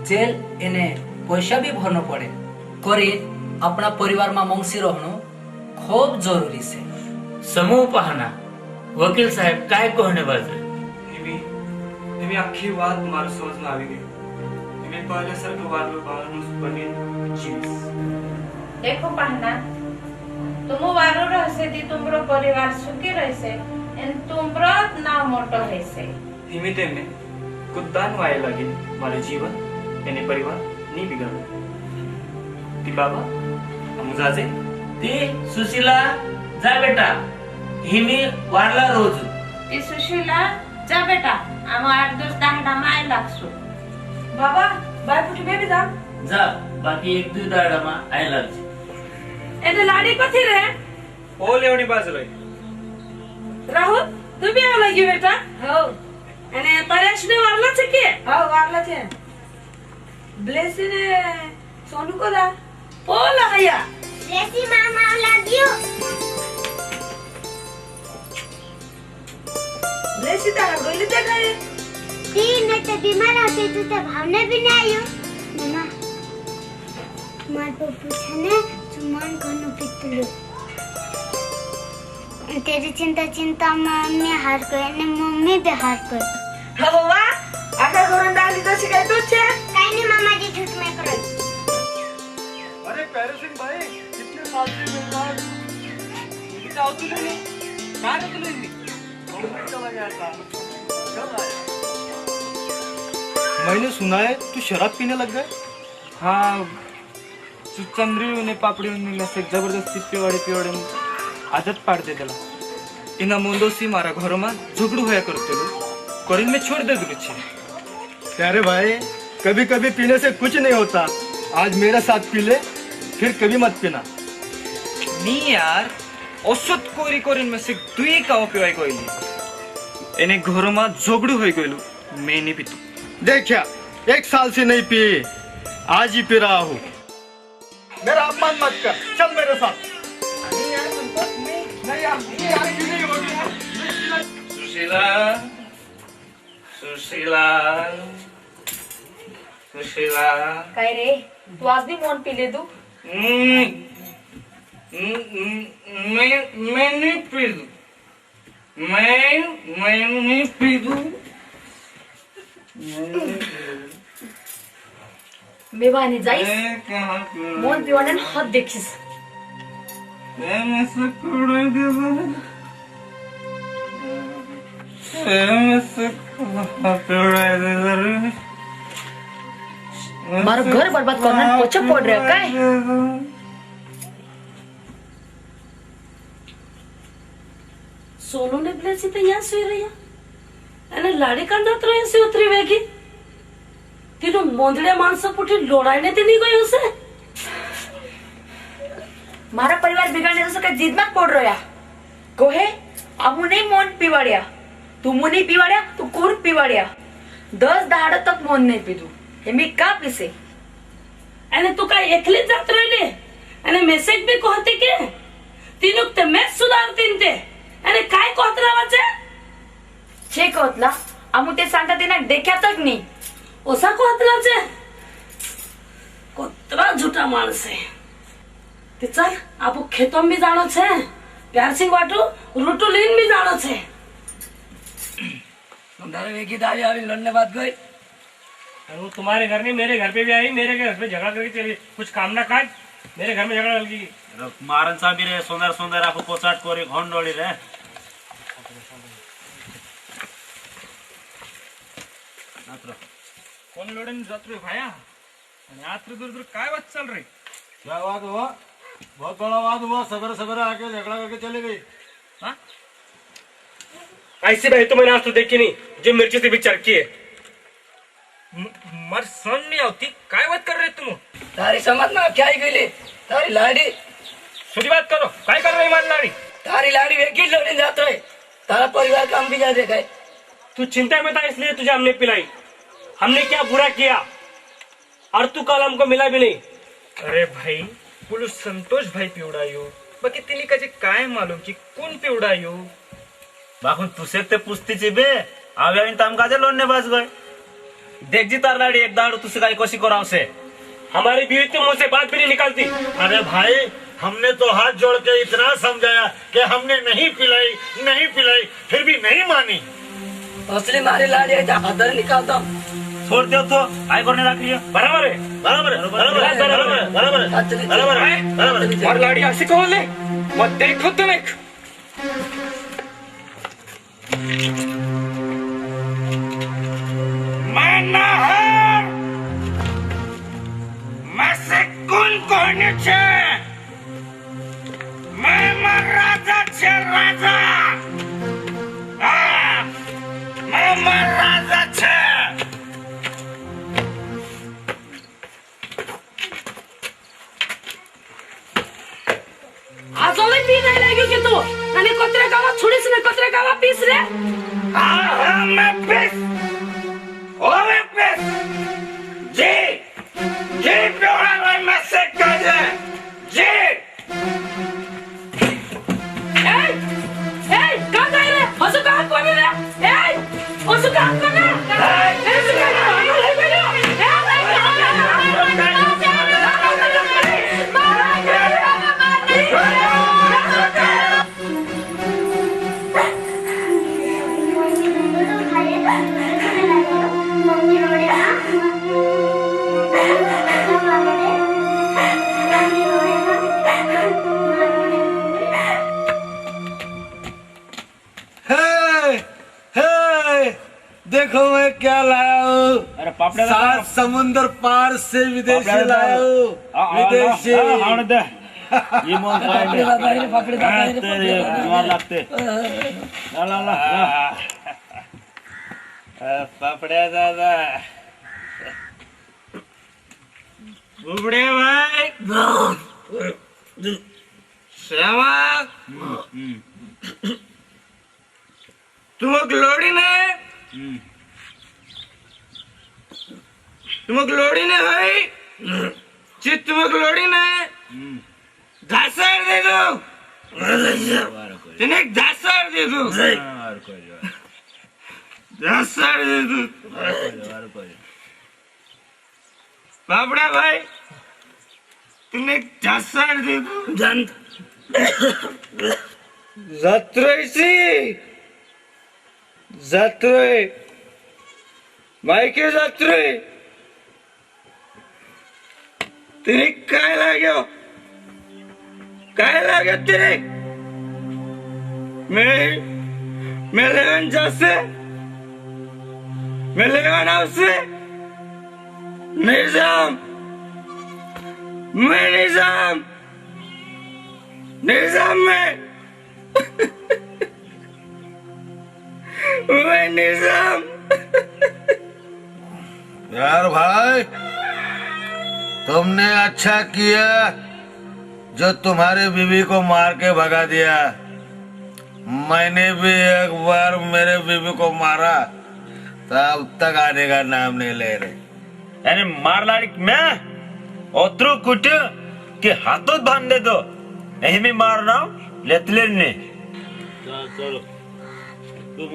जेल इन्हें पैसा भी भरनो पड़े करी अपना परिवार में मंगसी रहनो खूब जरूरी से समूह पाहना वकील साहेब काय कहणे बाजू निमी आखी वाद मार समज में आवी गई निमी पहिल्यासारखं वारलो माणूस बनीन जीन्स देखो पहना तुम वारो रहसे दी तुमरो परिवार सुखी रहसे एन तुमरो नाव मोटो रहसे निमी तेने कुद्दान व्हायला लागेल मारे जीवन याने परिवार नी बिघडलो ती बाबा अमुजाजे ती सुशीला जा बेटा हिमी वारला रोज ती सुशीला जा बेटा आम 8-10 दाहडा माय लागसो बाबा बायपुटी बेबी जा जा बाकी 1-2 दाडा मा आय लागजे एने लाडी कथी रे ओ लेवणी बाजलोय राहुल तू भी आला की बेटा हो एने परेश ने वारला छे के हो वारला छे ब्लेसी ने सोनू को दा पोला हया रेसी मामा लाग्यो ब्लेसी ता गइले ते काय तीन ते बीमार होते तो ते भावने भी नहीं आयो मामा मार को पूछने सुमन कनो पितलू तेरी चिंता में मम्मी हार गए ने मम्मी भी हार गई हो वा आका घरून डाली तशी काय तू छे काही नाही मामा जी झूठ में करो अरे प्यारे सिंह भाई कितने साल से मिल रहा है बताओ तू नहीं कहां है तू नहीं मुंबई चला गया था कब आया मैंने सुना है तू शराब पीने लग गए हाँ चंद्री ने पापड़ी ने से जबरदस्ती पिवाड़े आदत पाड़ दे दिला इना मुंदोसी मारा घरों में झगड़ू होया करते लो करीन में छोड़ दे दूँ प्यारे भाई कभी कभी पीने से कुछ नहीं होता आज मेरे साथ पी ले फिर कभी मत पीना नहीं यार औसत कोरी कोरिन में से दुई काव पिवाई कोइली इने घरों में झगड़ू होई कोइलू मैं नहीं पीतू देखा 1 साल से नहीं पी आज ही पी रहा हूँ मेरा अपमान मत कर चल मेरे साथ नहीं यार नहीं होगी सुशीला सुशीला सुशीला काय रे तू आज भी मोन पी ले तू मैं नहीं पी दूं मैं नहीं पी दूं मेवानी जाईस मोन पिवाने हात देखीस मारो घर बर्बाद करना पछे पड़ रहा काय सोनू ने ब्लेसी तो यहाँ सोई रही है एने लाड़ी कंदत रही से उतरी वेगी तीनों मोंदड़े मांस पुटी लोड़ाने ते नहीं गई उसे मारा परिवार बिगाड़ने तो का जिद मत पड़ रहा कोहे अमु नहीं मोन पिवाड़िया तू मुनी पिवाड़िया तू कुर पिवाड़िया 10 दाड़ तक मोन नहीं पीदू हेमी का पीसे एने तू का एकली जात रही एने मैसेज भी कहते के तीनों ते मैं सुधारतीन ते एने काय कहत रावाचे छे कहतला अमु ते सांगता तेना देखा तक नहीं ओसा कहतला छे कोतरा झूठा माणस है ते चल आपो खेतों भी जानो छे प्यार सिंह वाटू रुटुलीन भी जानो छे तुम्हारे वेगी दावी आवी लड़ने बात गई वो तुम्हारे घर में मेरे घर पे भी आई मेरे घर पे झगड़ा करके चली कुछ काम ना काज मेरे घर में झगड़ा लगी मारन साबी रे सुंदर सुंदर आपको पोचाट कोरी घोंडोली रे कोण लोडन जात रे भाया आणि आत्र दूर दूर काय वाच चाल रे क्या बात हो बहुत बड़ा बात हुआ, सवेरे सवेरे आके झगड़ा करके चली गई। ऐसी भाई तो मैंने आज तो देखी नहीं जो मिर्ची से भी चरकी है। मर समझ नहीं आती काय बात कर रहे तुम? तारी समझ में क्या ही गई तारी लाड़ी सुधी बात करो, काय कर रही मान लाड़ी? तारी लाड़ी वेगी लोड़ी जात रहे, तारा परिवार काम भी जा देखा है। तू चिंता में था इसलिए तुझे हमने पिलाई। हमने क्या बुरा किया और तू कल हमको मिला भी नहीं। अरे भाई पुलू संतोष भाई पिवडायो बाकी तिने कजे काय मालूम की कोण पिवडायो? बाकून तुसे ते पुस्तीची बे आव्यावीन तामकाजे लोणने बस गए। देख जी तार लाड़ी एक दाड़ू तुसे काय कोशी कराव से। हमारी बीवी तो मुंह से बात भी नहीं निकालती। अरे भाई हमने तो हाथ जोड़ के इतना समझाया कि हमने नहीं पिलाई, फिर भी नहीं मानी। असली मारी लाड़ी है हाथ निकालता छोड़ दो तो आई करने रख लिया। बराबर है, बराबर है, बराबर है, बराबर है, बराबर है, बराबर है, बराबर है। और लाड़ी ऐसी कौन ले मत देखो तुम एक मैं ना हूं मैं से कौन छे मैं राजा छे राजा मैं राजा छे। आजोले पी नाही लागेल की तू आणि कोत्रे गावा छोडीस ने कोत्रे गावा पीस रे। हाँ मैं पीस ओवे पीस जी प्योरा भाई मैं से काजे जी। कहाँ गए रे? हसु कहाँ कोने रे? हसु कहाँ कोने? हसु कहाँ देखो मैं क्या लाया हूँ। अरे पापड़े 7 समुंदर पार से विदेशी लाया हूँ। विदेशी ये मोन पापड़े तेरे जुआन लगते ला ला पापड़े दादा बुबड़े भाई श्यामा तुमक लोड़ी ने भाई चित तुमक लोड़ी ने घासर दे दो तिने घासर दे दो घासर दे दो बाबड़ा भाई तिने घासर दे दो जान जात्रोय भाई के जात्रोय तिने काय लाग्यो तिने मैं लेवन जासे मैं लेवन आवसे निजाम मैं निजाम में मैं निजाम। यार भाई तुमने अच्छा किया जो तुम्हारी बीवी को मार के भगा दिया। मैंने भी एक बार मेरे बीवी को मारा तब तक आने का नाम नहीं ले रहे। अरे मार लाड़ी मैं ओत्रु कुट के हाथों बांध दे दो यही में मारना लेतले ने। चलो तुम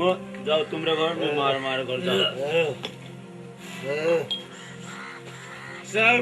जाओ तुम्हारे घर में मार कर जाओ। चल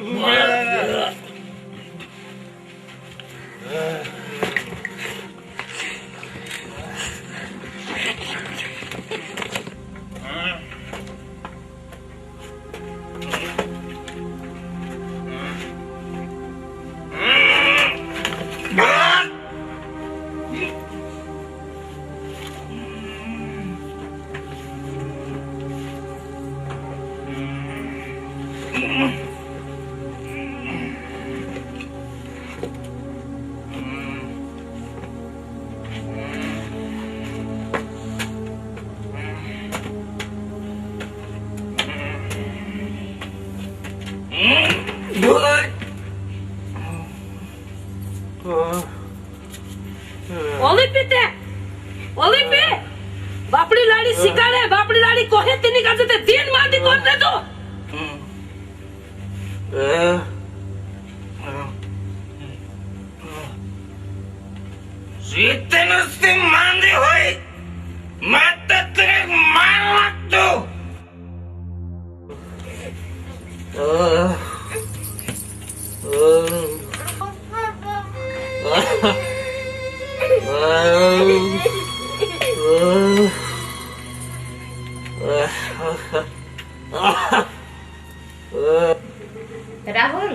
राहुल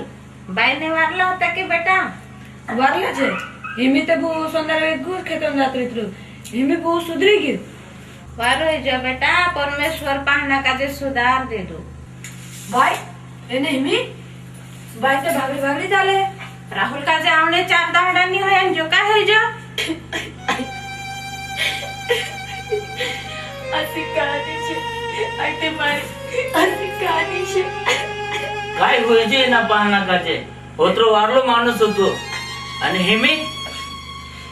बाईने वारला होता की बेटा वारला छे हिमी ते बो संध्याकाळी गुर खेतून जात रहितलो हिमी बो सुधरी गेली वारो जो बेटा परमेश्वर पाहना का जे सुधार दे दो भाई एने हिमी भाई ते भागरी भागरी चाले राहुल का जे आवणे 4 दाहड़ा नहीं होय जो का है जो असी कहानी छे अटे मारी असी कहानी छे काय होय जे ना पाहना काचे होत्रो वारलो माणूस होतो आणि हिमी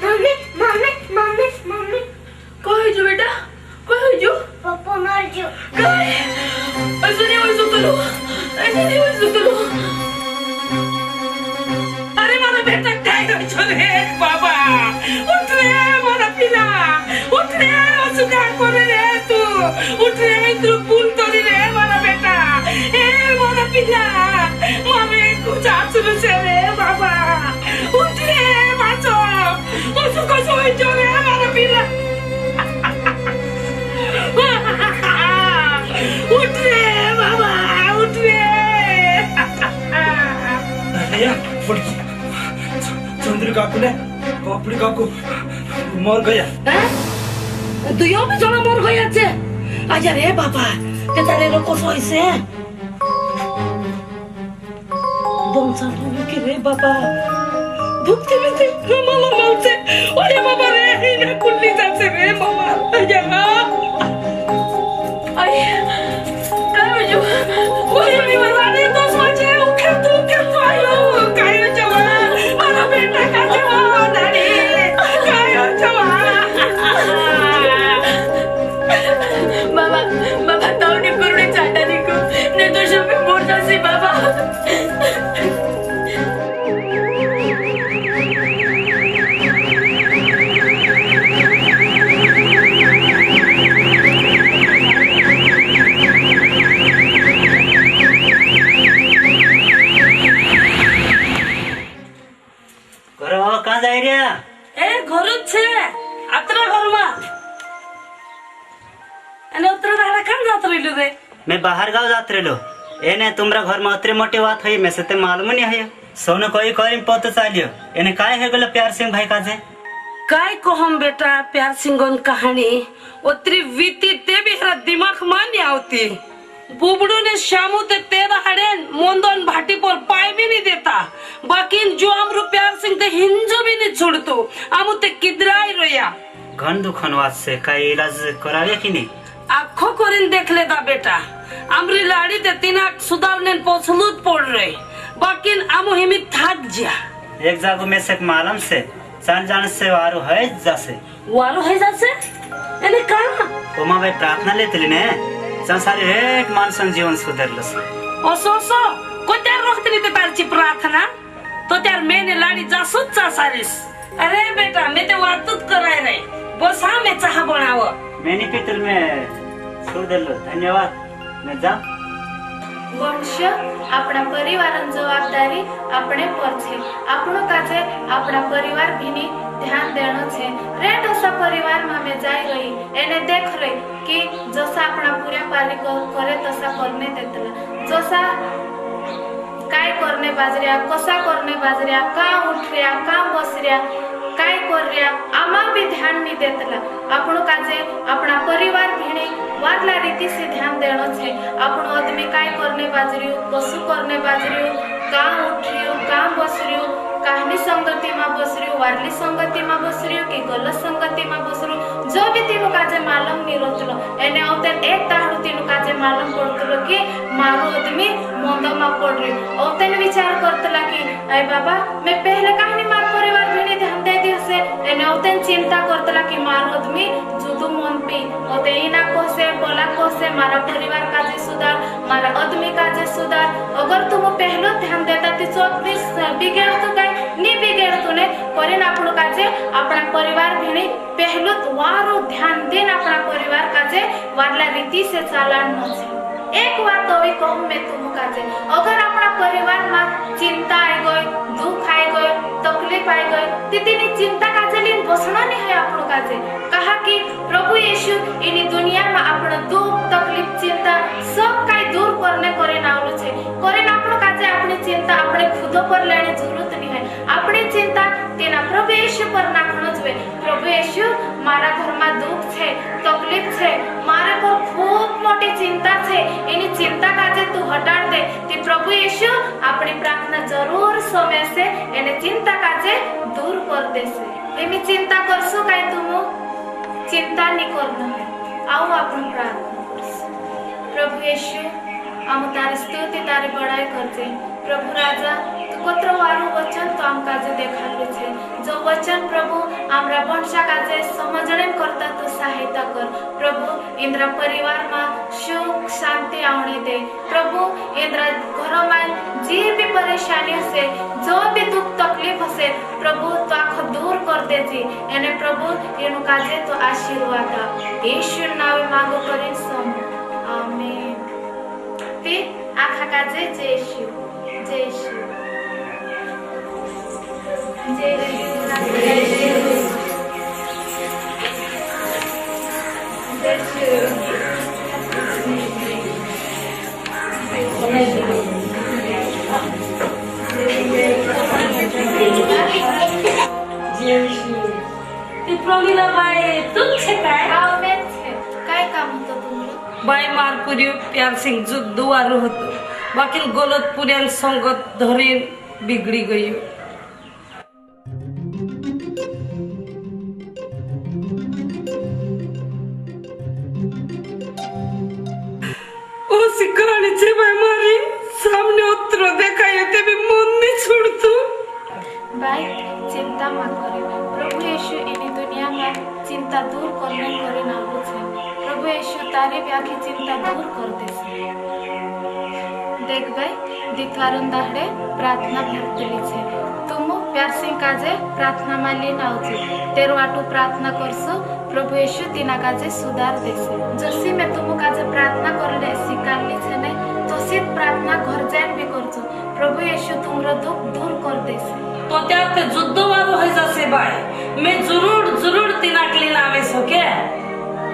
मम्मी मम्मी मम्मी मम्मी काय जो बेटा काय जो पप्पा मर जो काय ऐसे नहीं हो सकतो अरे मारा बेटा काय हो चले बाबा उठ रे मारा पिला उठ रे असु का करे रे तू उठ रे तू पुल तोड़ी रे मारा बेटा ए मारा पिला मामे कुछ आसुर से रे बाबा उठ रे बाचो असु को सोई जो रे मारा पिला उठ रे बाबा उठ रे भैया चंद्र काकू ने कपड़ी काकू मर गया दुयो भी जना मर गया छे आजा रे बाबा ते तारे लोको सोइसे दम सानो की रे बाबा भूखे में थे मामा मालते ओरे बाबा रे इना कुल्ली जासे रे मामा आजा आई काय जो ओरे मी मरवाने तो सोचे उखे तू आयो काय जवा मारा बेटा का जवा दादी काय जवा बाबा ताऊने कुरडे चाटा निको ने तो शबे मोटा सी बाबा कहाँ जाए रे ए घर छे अतरा घर मा अने उतरा दाड़ा कहाँ जात रहिलो रे मैं बाहर गाँव जात रहिलो एने तुमरा घर में अतरे मोटे बात है मैं से ते मालूम नहीं है सोने कोई कोई पता चालियो एने काय है गलो प्यार सिंह भाई काजे काय को हम बेटा प्यार सिंगन कहानी उतरी बीती ते भी हरा दिमाग मान नहीं आवती बुबड़ू ने शामू ते तेरा हड़ेन मोंदन भाटी पर पाए भी नहीं देता बाकी जो हमरो प्यार सिंह ते हिंजो भी नहीं छोड़तो आमु ते किदराई रोया घन दुखन वात से काय इलाज करावे कि नहीं आखो कोरिन देख लेता बेटा अमरी लाड़ी ते तिना सुधारने पोसलूत पड़ रहे बाकी आमु हिमी थक जा एक जागो में से मालूम से जान जान से वारो है जैसे एने कहा कोमा भाई प्रार्थना लेते ने संसारी एक मानसन जीवन सुधरलस ओसो को त्यार रोखतनी ते तारची प्रार्थना तो त्यार मेने लाडी जासूच चासारीस अरे बेटा मैं ते वातुत कराय रे बसा मैं चाह बनाव मैंने पितल में सुधरलो धन्यवाद मैं जा मनुष्य अपना परिवार जवाबदारी अपने पर छे आपनो काजे अपना परिवार भिनी ध्यान देनो छे रे दोसा परिवार में मैं जाई रही एने देख रही कि जसा अपना पूरा पाली करे तसा करने देतला जसा काय करने बाजरिया कसा करने बाजरिया का उठ रिया का बस रिया काय कर रिया आमा भी ध्यान नहीं देतला आपनो काजे अपना परिवार भिनी वारला रीति से ध्यान देनो छे आपनो आदमी काय करने बाजरियो कसु करने बाजरियो का उठरियो का बसरियो कहानी संगति में बसरियो वारली संगति में बसरियो कि गलत संगति में बसरियो जो भी तीनों काजे मालूम नहीं रहतलो एने औतन एक ताहु तीनों काजे मालूम पड़तलो कि मारो आदमी मोंदो में पड़ रही औतन विचार करतला कि अय बाबा मैं पहले कहानी मार परिवार भिनी ध्यान दे दियो से एने औतन चिंता करतला कि मारो आदमी जुदू मन पे औते इना कोसे बोला कोसे मारा परिवार काजे सुधार मारा आदमी काजे सुधार अगर तुम पहलो ध्यान देता ती चौबीस बिगड़ तो काय नी बिगड़ तूने परिन आपनो काजे अपना परिवार भिनी पहलो वारो ध्यान देन अपना परिवार काजे वारला रीति से चालान न छे एक बात तो भी कहूँ मैं तुम काजे अगर अपना परिवार में चिंता आई गई दुख आई गई तकलीफ आई गई तितनी चिंता काजे लिन बसना नहीं है आपनो काजे कहा कि प्रभु यीशु इन दुनिया में अपना दुख तकलीफ चिंता सब काई दूर करने करे नाउलो छे करे ना आपनो काजे अपनी चिंता अपने खुद पर लेने जरूरत नहीं है अपनी चिंता तेना प्रभु यीशु पर नाखनो जुए प्रभु यीशु मारा घर में दुख छे तकलीफ छे मारे पर खूब मोटी चिंता छे एनी चिंता काजे तू हटा दे कि प्रभु यीशु अपनी प्रार्थना जरूर समय से एने चिंता काजे दूर कर देसे एमी चिंता करसु काई तुम चिंता नहीं करना है आओ अपन प्रार्थना करसु प्रभु यीशु हम तारी स्तुति तारी बड़ाई करते प्रभु राजा तू कोत्र वारू वचन तो हम काजे देखालु छे जो वचन प्रभु हमरा वंशा काजे समझणे करता तू सहायता कर प्रभु इंद्र परिवार में सुख शांति आउने दे प्रभु इंद्र घर में जे भी परेशानी से जो भी दुख तकलीफ से प्रभु तो आख दूर कर दे जी एने प्रभु एनु काजे तो आशीर्वाद यीशु नाम मांगो करिन सम आमीन ते आखा काजे जय शिव जय शिव जय शिव जय शिव जय शिव ती प्रमिला बाई तुम छे काय आओ मैं छे काय काम होतो तुमरो बाई मारपुरी प्यार सिंह जुद्ध वारू होतो बाकी गलत पुरियान संगत धरी बिगड़ी गई ओ सिकरानी छे बाई मारी सामने उतरो देखायो ते भी मन नहीं छोड़तो भाई चिंता मत करो प्रभु यीशु इन दुनिया में चिंता दूर करने करे ना पूछे प्रभु यीशु तारे व्याखी चिंता दूर कर देसे देख भाई दिथवारन दाहडे प्रार्थना भरतली छे तुम प्यार सिंह काजे प्रार्थना माली नाउची तेरो आटू प्रार्थना करसो प्रभु यीशु तिना काजे सुधार देसे जसी में तुम काजे प्रार्थना करले सिकाली छे ने तो सित प्रार्थना घर जान भी करछो प्रभु यीशु तुमरो दुख दूर कर देसे तो त्यात जुद्ध वारू होई जासे बाई मैं जरूर तिनाकली नामे सके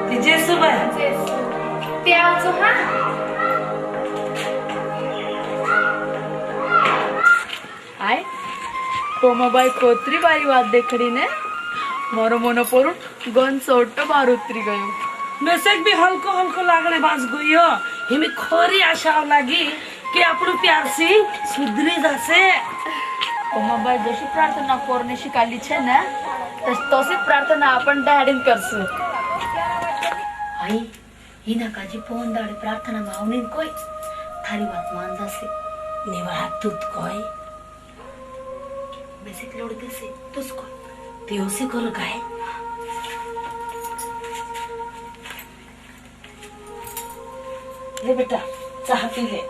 ती जेसु बाई जेसु ते आजो हा आय कोमाबाई कोत्री बारी बात देखड़ी ने मोरो मन पर गन सोटो बार उतरी गयो मेसेज भी हल्को हल्को लागने बाज गयो हिमी खोरी आशा लागी कि आपणु प्यार सिंह सुधरी जासे कोमाबाई जशी प्रार्थना करणे शिकाली छे ने तशी प्रार्थना आपण डॅडीन करसु आई हिना काजी फोन दाडे प्रार्थना में आवने कोई थारी बात मान जासे निवा तुत कोई बेसिक लोड देसे तुझको ते उसी करो काय ले बेटा चाह पी ले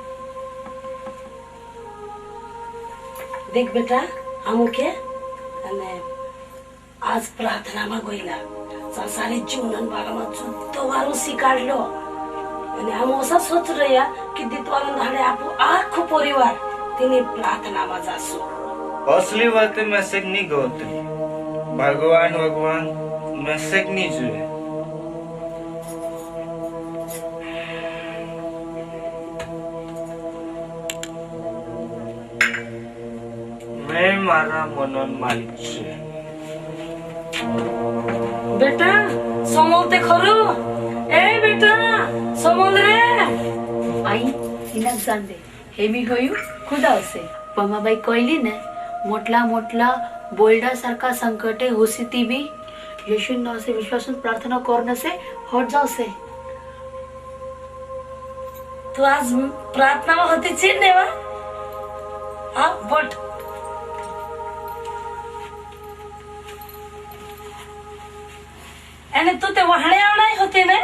देख बेटा हम के अने आज प्रार्थना में गईला संसारी जीवन बारे में जुद्ध वारू स्वीकारलो अने हम ओसा सोच रया कि दितवान धाडे आपो आखो परिवार तिनी प्रार्थना में जासो असली बातें मैसेज नहीं गोते भगवान मैसेज नहीं जुए मैं मारा मनन मालिक छे बेटा समोलते खरो ए बेटा समोल रे आई हिना जान दे हेमी होयू खुदा असे पमाबाई कहली ने मोठला मोठला बोल्डा सारखा संकटे होसी ती भी येशू नाव से विश्वासून प्रार्थना करने से हट जाओ से तू आज प्रार्थना में होती चीन देवा हाँ बट एने तू ते वहाणे आवणाई होते ने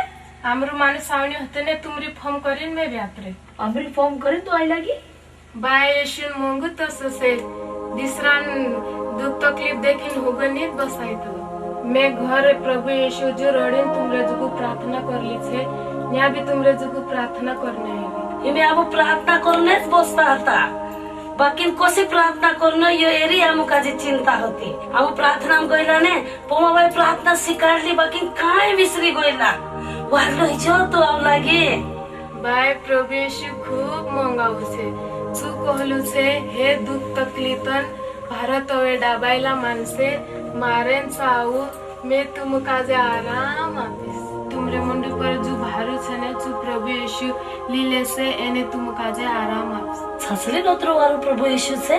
हमरो माने सावणी होते ने तुमरी फोन करीन में व्यात्रे अमरी फोन करीन तो आई लगी बाय येशू मंगू तो से दिसरान दुख तकलीफ देखिन होगनीत बसाई तो मैं घर प्रभु यीशु जो रडेन तुमरे जुगु प्रार्थना करली छे यहाँ भी तुमरे जो प्रार्थना करने है इमे अब प्रार्थना करनेच बसता आता बाकी कशी प्रार्थना करणं यो एरी आमुकाची चिंता होती आम प्रार्थना गयला ने पोमाबाई प्रार्थना शिकारली बाकी काय विसरी गयला वागलो हिजो तो आव लागे बाय प्रभु यीशु खूब मंगाऊ छे तू कहलू छे हे दुख तकलीफन भारत वे डाबायला मानसे मारेन साऊ मैं तुमका जे आराम आपीस तुमरे मुंड पर जो भारू छे ने तू प्रभु यीशु लीले से एने तुमका जे आराम आपीस छसले नोत्रो वारो प्रभु यीशु से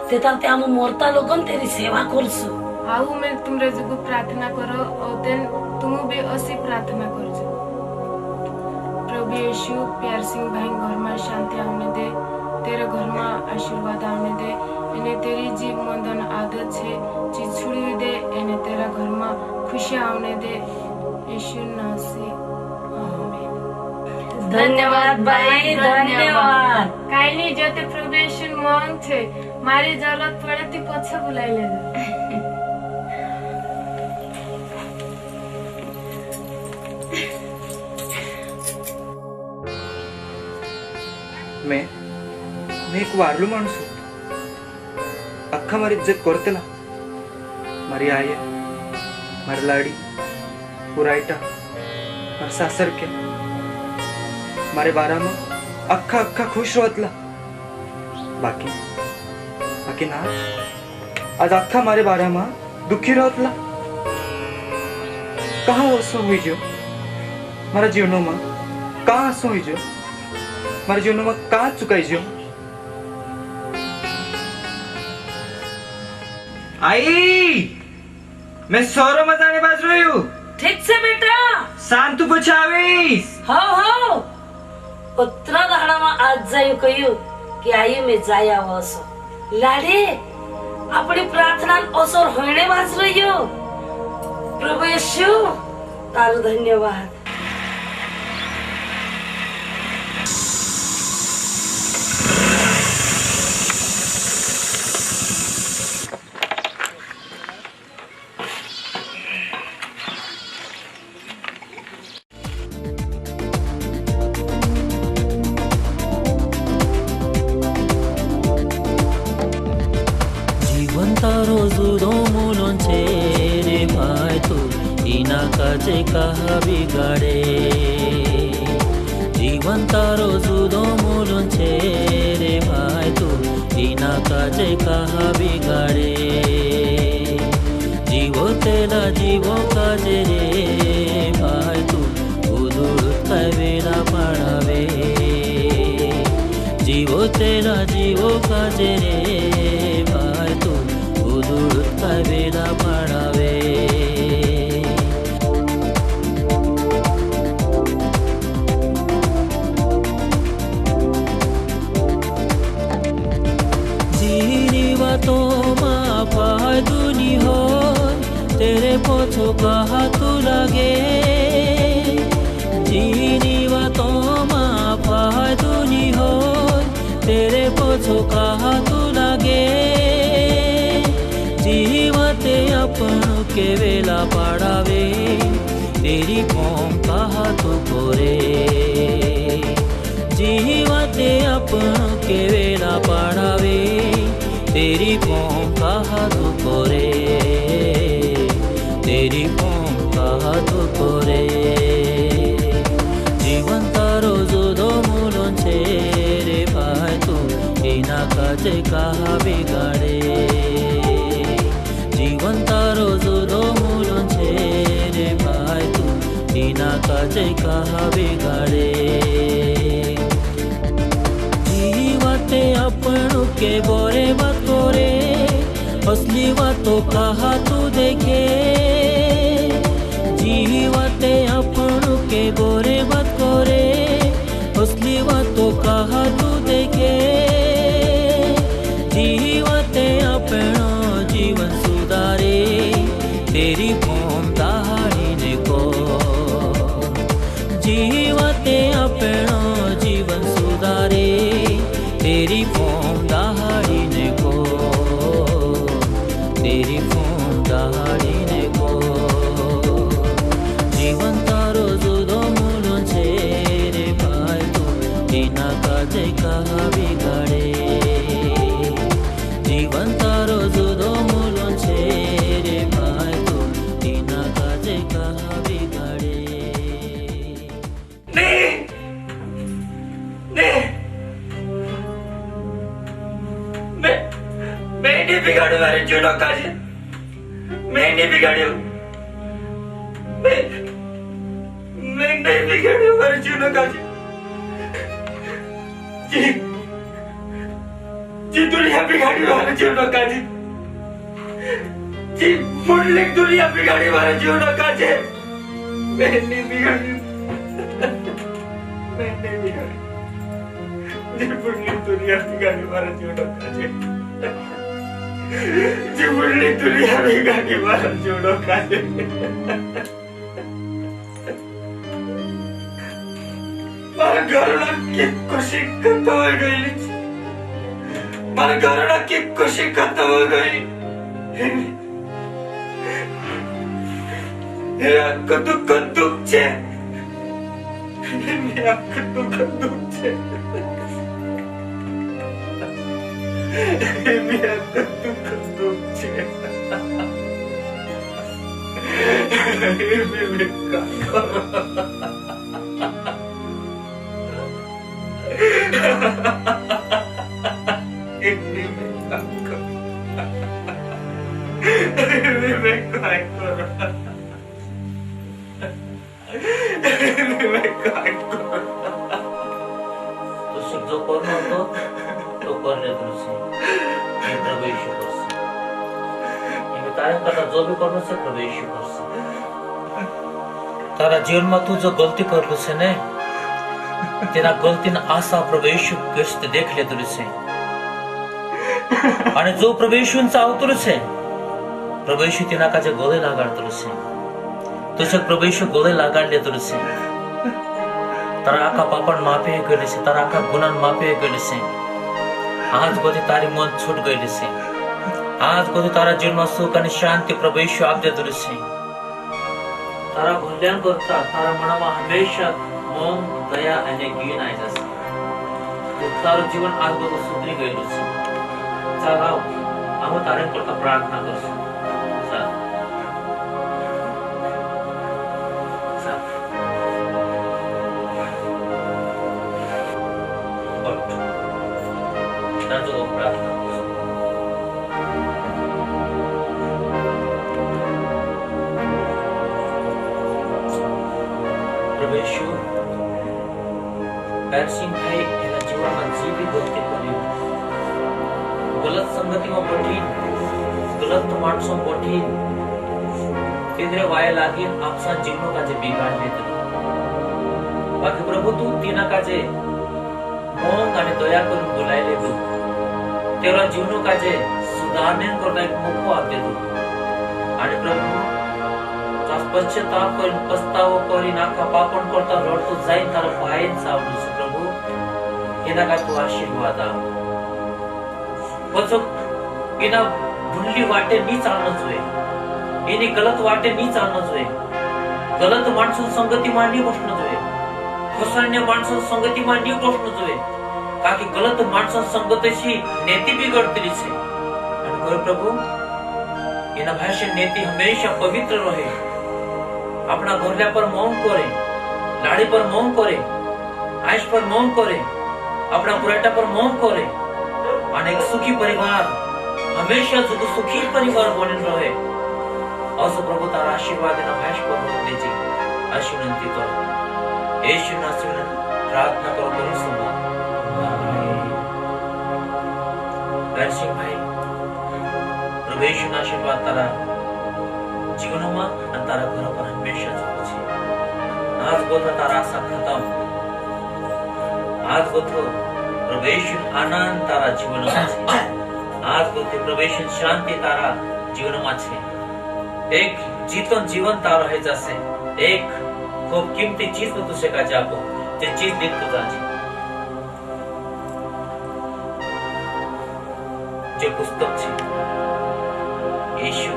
तेता ते आम मोरता लोगन तेरी सेवा करसु आऊ मैं तुमरे जो प्रार्थना करो ओतेन तुम भी असी प्रार्थना करजो प्रभु यीशु प्यार सिंह भाई घर में शांति आने दे तेरे घर में आशीर्वाद आने दे इन्हें तेरी जीव मंदन आदत छे चीज छुड़ी दे इन्हें तेरा घर में खुशी आने दे यीशु नाम से आमीन। धन्यवाद भाई धन्यवाद काईनी जते प्रभु यीशु मांग छे मारी जरूरत पड़े ती पछे बुलाई ले मैं एक वारलो माणूस अख्खा मारी इज्जत करतेला मारी आई मारी लाडी पुरायटा मार सासर के मारे बारा में अख्खा अख्खा खुश रहतला बाकी बाकी ना आज अख्खा मारे बारा में दुखी रहतला कहाँ हसो हुई जो मारा जीवनों में कहाँ हसो हुई जो मारे जीवन में कहाँ चुकाई जो आई मैं सौरो मजाने बाज रही हूँ ठीक से बेटा शांत पूछावीस हो उतरा दाड़ा में आज जायु कहियो कि आई में जाया वसो लाडे अपनी प्रार्थना असर होने बाज रही हो प्रभु यीशु तारू धन्यवाद काचे कहा बिगाड़े जीवन तारो जुदो मूलन छे रे भाई तू इना काचे कहा बिगाड़े जीवो तेला जीवो काजे रे भाई तू उदुड़ कवेला पड़ावे जीवो तेला जीवो काजे रे भाई तू उदुड़ कवेला पड़ावे तो फायदुनी हो तेरे पोछो कहा तू लगे जीनी बातों में फायदुनी हो तेरे पोछो कहा तू लगे जीवते अपन के वेला पड़ावे तेरी कौम कहा तू कोरे जीवते अपन के वेला पड़ावे तेरी कौम कहा तू कोरे तेरी कौम कहा तू कोरे जीवन तारो जुदो मूलन छे रे भाई तू इना काचे कहा बिगाड़े जीवन तारो जुदो मूलन छे रे भाई तू इना काचे कहा बिगाड़े जीवते अपन के बोरे बात करे असली बातों कहा तू देखे जीवते अपन के बोरे बात करे असली बातों कहा तू देखे जीवते अपन जीवन सुधारे तेरी कौम दाहिने को जीवते अपन जीवन सुधारे तेरी कौम दाहिने को तेरी कौम तिना काजे कहा बिगाड़े जीवन तारो जुदो मूलन छे रे भाई तो तिना काजे कहा बिगाड़े नहीं नहीं मैं नहीं बिगाड़ू मारे जुनो काजे मैं नहीं बिगाड़ू मैं नहीं बिगाड़ू मारे जुनो काजे जी दुनिया बिगाड़ी वाले जुनो काजे जी मुरली दुनिया बिगाड़ी वाले जुनो काजे मैं नहीं बिगाड़ू मैं नहीं बिगाड़ू जी मुरली दुनिया बिगाड़ी वाले जुनो काजे जी मुरली दुनिया बिगाड़ी वाले जुनो काजे मारा घरना की खुशी खत्म हो गई मारा घरना की खुशी खत्म हो गई आपको दुख छे आपको दुख छे आपको दुख छे जो करना हो तो कर ले तुझसे ये प्रभु यीशु करसे ये तारे कथा जो भी करना से प्रभु यीशु करसे तारा जीवन में तू जो गलती करलो से ने तेरा गलती न आशा प्रभु यीशु कृष्ण देख ले तुझसे आणि जो प्रभु यीशुंचा अवतरसे प्रभु यीशु तिना काजे गोळे लागाडतलसे तुझे प्रभु यीशु गोळे लागाडले तुझसे तारा आका पापण माफी गले से तारा आका गुनाह माफी गले से आज गोदी तारी मन छूट गई से आज गोदी तारा जीवन में सुख आणि शांति प्रभु यीशु आप दे तुझसे तारा कल्याण करता तारा मनामा हमेशा मौन दया आणि ज्ञान आहे जसे तारो जीवन आज गोदी सुधरी गई से चलाओ हम तारे करता प्रार्थना करसु गलत संगति में पठी गलत माणसों पठी तिंद्रे वाया लागी आपसा जीवनों का जे बिगाड़ देते बाकी प्रभु तू तीना का जे मोंग आणि दया करून बोलायले तू तेरा जीवनों का जे सुधारने करता एक मौका आप दे तू आणि प्रभु पश्चाताप करून पस्ताव करी नाका पापण करता लढतो जाईन तार पायन सावडू प्रभु येना का तू आशीर्वाद आ वचो इना भुल्ली वाटे नी चालना जोए इनी गलत वाटे नी चालना जोए गलत माणसों संगति में नी बसना जोए फसवण्या माणसों संगति में नी बसना जोए काकी गलत माणसों संगतीची नीति बिगड़ती छे आणि कोई प्रभु इना भाषा नीति हमेशा पवित्र रहे अपना घरल्या पर मौन करे लाड़ी पर मौन करे आइश पर मौन करे अपना पुराटा पर मौन करे अनेक सुखी परिवार हमेशा सुखी परिवार बने रहे असो प्रभु तारा आशीर्वाद न भाष पर दीजिए आशीर्वादी तो यीशु नाम में प्रार्थना करो करो सुनो सिंह भाई प्रभु यीशु ना आशीर्वाद तारा जीवन में तारा घर पर हमेशा जोड़े आज गोथा तारा आशा खत्म आज गोथो प्रवेश आनंद तारा जीवन में आज गोथे प्रवेश शांति तारा जीवन में एक जीवन जीवन तारा है जैसे एक खूब कीमती चीज में तुझे का जाको जे चीज देख तो जाजी जो पुस्तक छे यीशु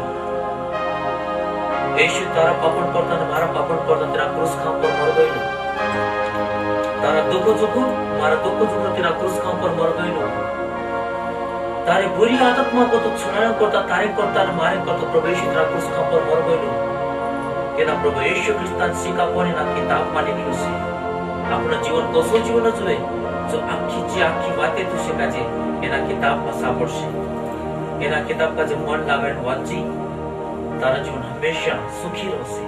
यीशु तारा पापण करता ने मारा पापण करता तेरा क्रूस खाम पर मर गई तारा दुख चुकू मारा दुख चुकू तेरा क्रूस का ऊपर मर गई लो तारे बुरी आदत में को तो छुड़ाने करता तारे करता और मारे करता प्रभु यीशु तेरा क्रूस का ऊपर मर गई लो के ना प्रभु यीशु ख्रिस्तान सिका कोणी ना किताब माने नी से अपना जीवन कसो जीवन जुए जो आखी बातें तू शिकाजे एना किताब में सापडशे एना किताब का जो मन लागाण वाची तारा जीवन हमेशा सुखी रहसे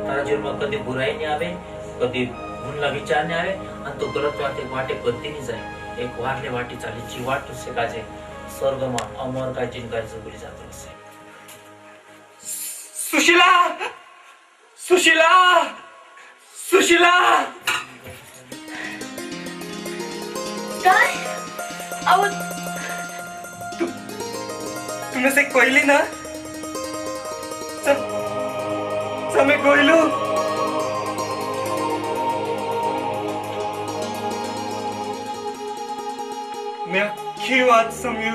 तारा जीवन में कदी बुराई नहीं आवे कदी भूलना विचार नहीं आवे आणि तो गलत वाटे कधी नहीं जाए एक वाटले वाटी चालीची वाट तुसे काजे स्वर्गमा अमर काय जिनका जगुली जातो असे सुशीला सुशीला सुशीला काय आओ तुमने से कोयली ना मैं कोयलू मैं अखी बात समझू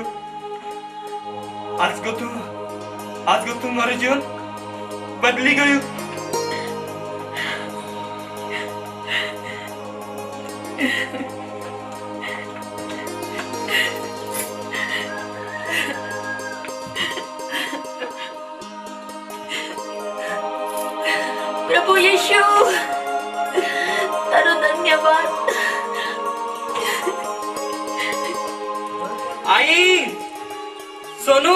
आज को तू मारे जीवन बदली गयू प्रभु यीशु तारो धन्यवाद आई सोनू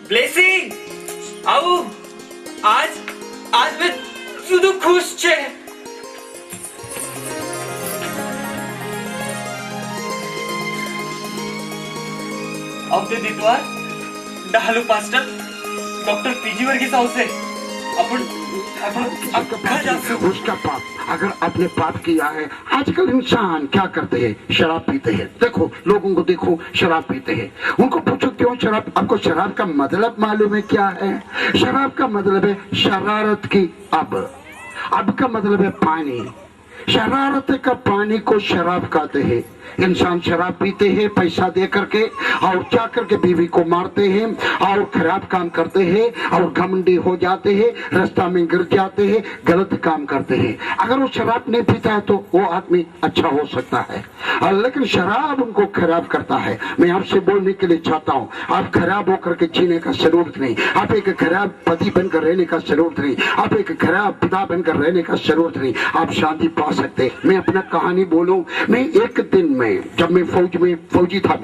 ब्लेसी आओ आज मैं सुधु खुश छे अब ते दितवार डालू pastor doctor PG Varghese house है उसका पाप अगर आपने पाप किया है आजकल इंसान क्या करते हैं शराब पीते हैं देखो लोगों को देखो शराब पीते हैं उनको पूछो क्यों शराब आपको शराब का मतलब मालूम है क्या है शराब का मतलब है शरारत की अब का मतलब है पानी शरारत का पानी को शराब कहते हैं इंसान शराब पीते हैं पैसा दे करके और क्या करके बीवी को मारते हैं और खराब काम करते हैं और घमंडी हो जाते हैं रास्ता में गिर जाते हैं गलत काम करते हैं अगर वो शराब नहीं पीता है तो वो आदमी अच्छा हो सकता है लेकिन शराब उनको खराब करता है मैं आपसे बोलने के लिए चाहता हूँ आप खराब होकर के जीने का जरूरत नहीं आप एक खराब पति बनकर रहने का जरूरत नहीं आप एक खराब पिता बनकर रहने का जरूरत नहीं आप शांति पा सकते मैं अपना कहानी बोलूं मैं एक दिन में जब मैं फौजी था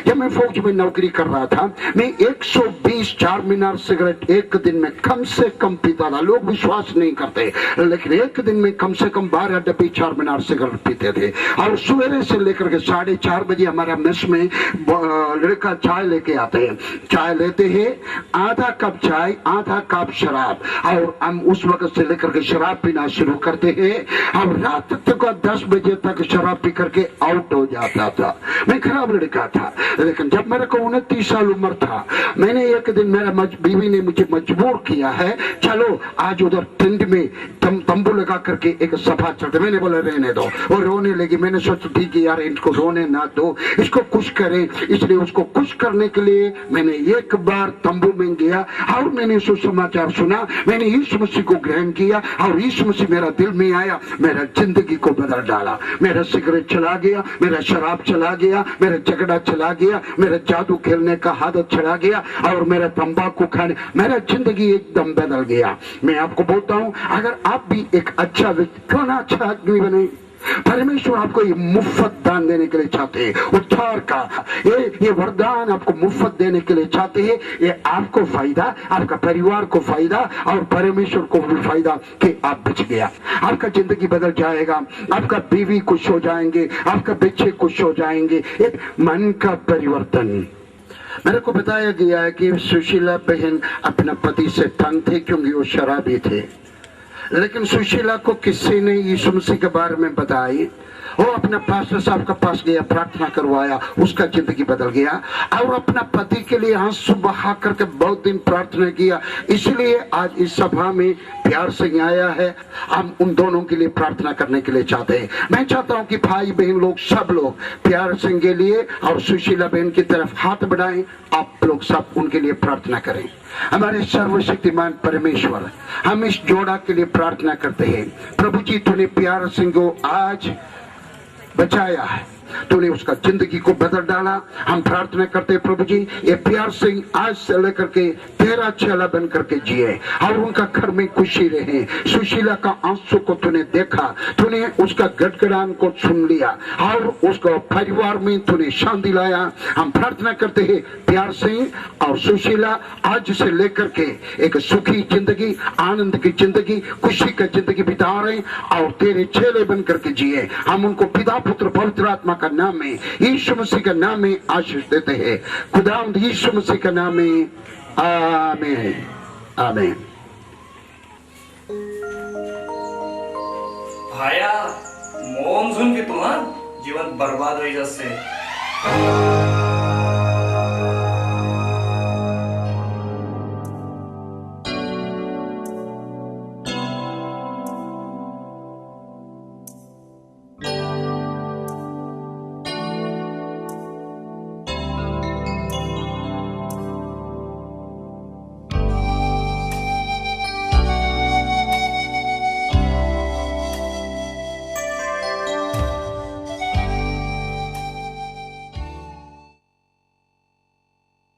जब मैं फौज में नौकरी कर रहा था मैं 120 चार मीनार सिगरेट एक दिन में कम से कम पीता था लोग विश्वास नहीं करते लेकिन एक दिन में कम से कम 12 डब्बे चार मीनार सिगरेट पीते थे और सवेरे से लेकर के 4:30 बजे हमारा मेस में लड़का चाय लेके आते हैं चाय लेते हैं आधा कप चाय आधा कप शराब और हम उस वक्त से लेकर के शराब पीना शुरू करते हैं और रात तक 10 बजे तक शराब पी करके आउट हो जाता था मैं खराब लड़का था लेकिन जब मेरे को 29 साल उम्र था मैंने एक दिन मेरा बीवी ने मुझे मजबूर किया है चलो आज उधर टेंट में तंबू लगा करके एक सभा चलते मैंने बोला रहने दो वो रोने लगी मैंने सोचा ठीक है यार इनको रोने ना दो इसको खुश करें इसलिए उसको खुश करने के लिए मैंने एक बार तंबू में गया और मैंने सुसमाचार सुना मैंने यीशु मसीह को ग्रहण किया और यीशु मसीह मेरा दिल में आया मेरा जिंदगी को बदल डाला मेरा सिगरेट चला गया मेरा शराब चला गया मेरा झगड़ा चला गया मेरा जादू खेलने का आदत चला गया और मेरा तंबाकू खाने मेरा जिंदगी एकदम बदल गया मैं आपको बोलता हूँ अगर आप भी एक अच्छा व्यक्ति क्यों ना अच्छा आदमी बने परमेश्वर आपको ये मुफ्त दान देने के लिए चाहते हैं उद्धार का ये वरदान आपको मुफ्त देने के लिए चाहते हैं ये आपको फायदा आपका परिवार को फायदा और परमेश्वर को भी फायदा कि आप बच गया आपका जिंदगी बदल जाएगा आपका बीवी खुश हो जाएंगे आपका बच्चे खुश हो जाएंगे एक मन का परिवर्तन मेरे को बताया गया है कि सुशीला बहन अपने पति से तंग थे क्योंकि वो शराबी थे लेकिन सुशीला को किसी ने यीशु मसीह के बारे में बताई वो अपने पास्टर साहब के पास गया प्रार्थना करवाया उसका जिंदगी बदल गया और अपना पति के लिए आंसू बहा करके बहुत दिन प्रार्थना किया इसलिए आज इस सभा में प्यार सिंह आया है हम उन दोनों के लिए प्रार्थना करने के लिए चाहते हैं मैं चाहता हूं कि भाई बहन लोग सब लोग प्यार सिंह के लिए और सुशीला बहन की तरफ हाथ बढ़ाएं आप लोग सब उनके लिए प्रार्थना करें हमारे सर्वशक्तिमान परमेश्वर हम इस जोड़ा के लिए प्रार्थना करते हैं प्रभु जी तूने प्यार सिंह को आज बचाया है, तूने उसका जिंदगी को बदल डाला। हम प्रार्थना करते हैं प्रभु जी, ये प्यार सिंह आज से लेकर के तेरा चेला बन करके जिए और उनका घर में खुशी रहे। सुशीला का आंसू को तूने देखा, तूने उसका गड़गड़ान को सुन लिया और उसको परिवार में तूने शांति लाया। हम प्रार्थना करते हैं प्यार सिंह और सुशीला आज से लेकर के एक सुखी जिंदगी, आनंद की जिंदगी, खुशी का जिंदगी बिता रहे और तेरे चेले बन करके जिए। हम उनको पिता पुत्र पवित्र आत्मा का नाम में, यीशु मसीह का नाम में आशीष देते हैं। खुदावंद यीशु मसीह का नाम में आमीन आमीन। भाया मौन सुन के तुम्हार जीवन बर्बाद हो जासे।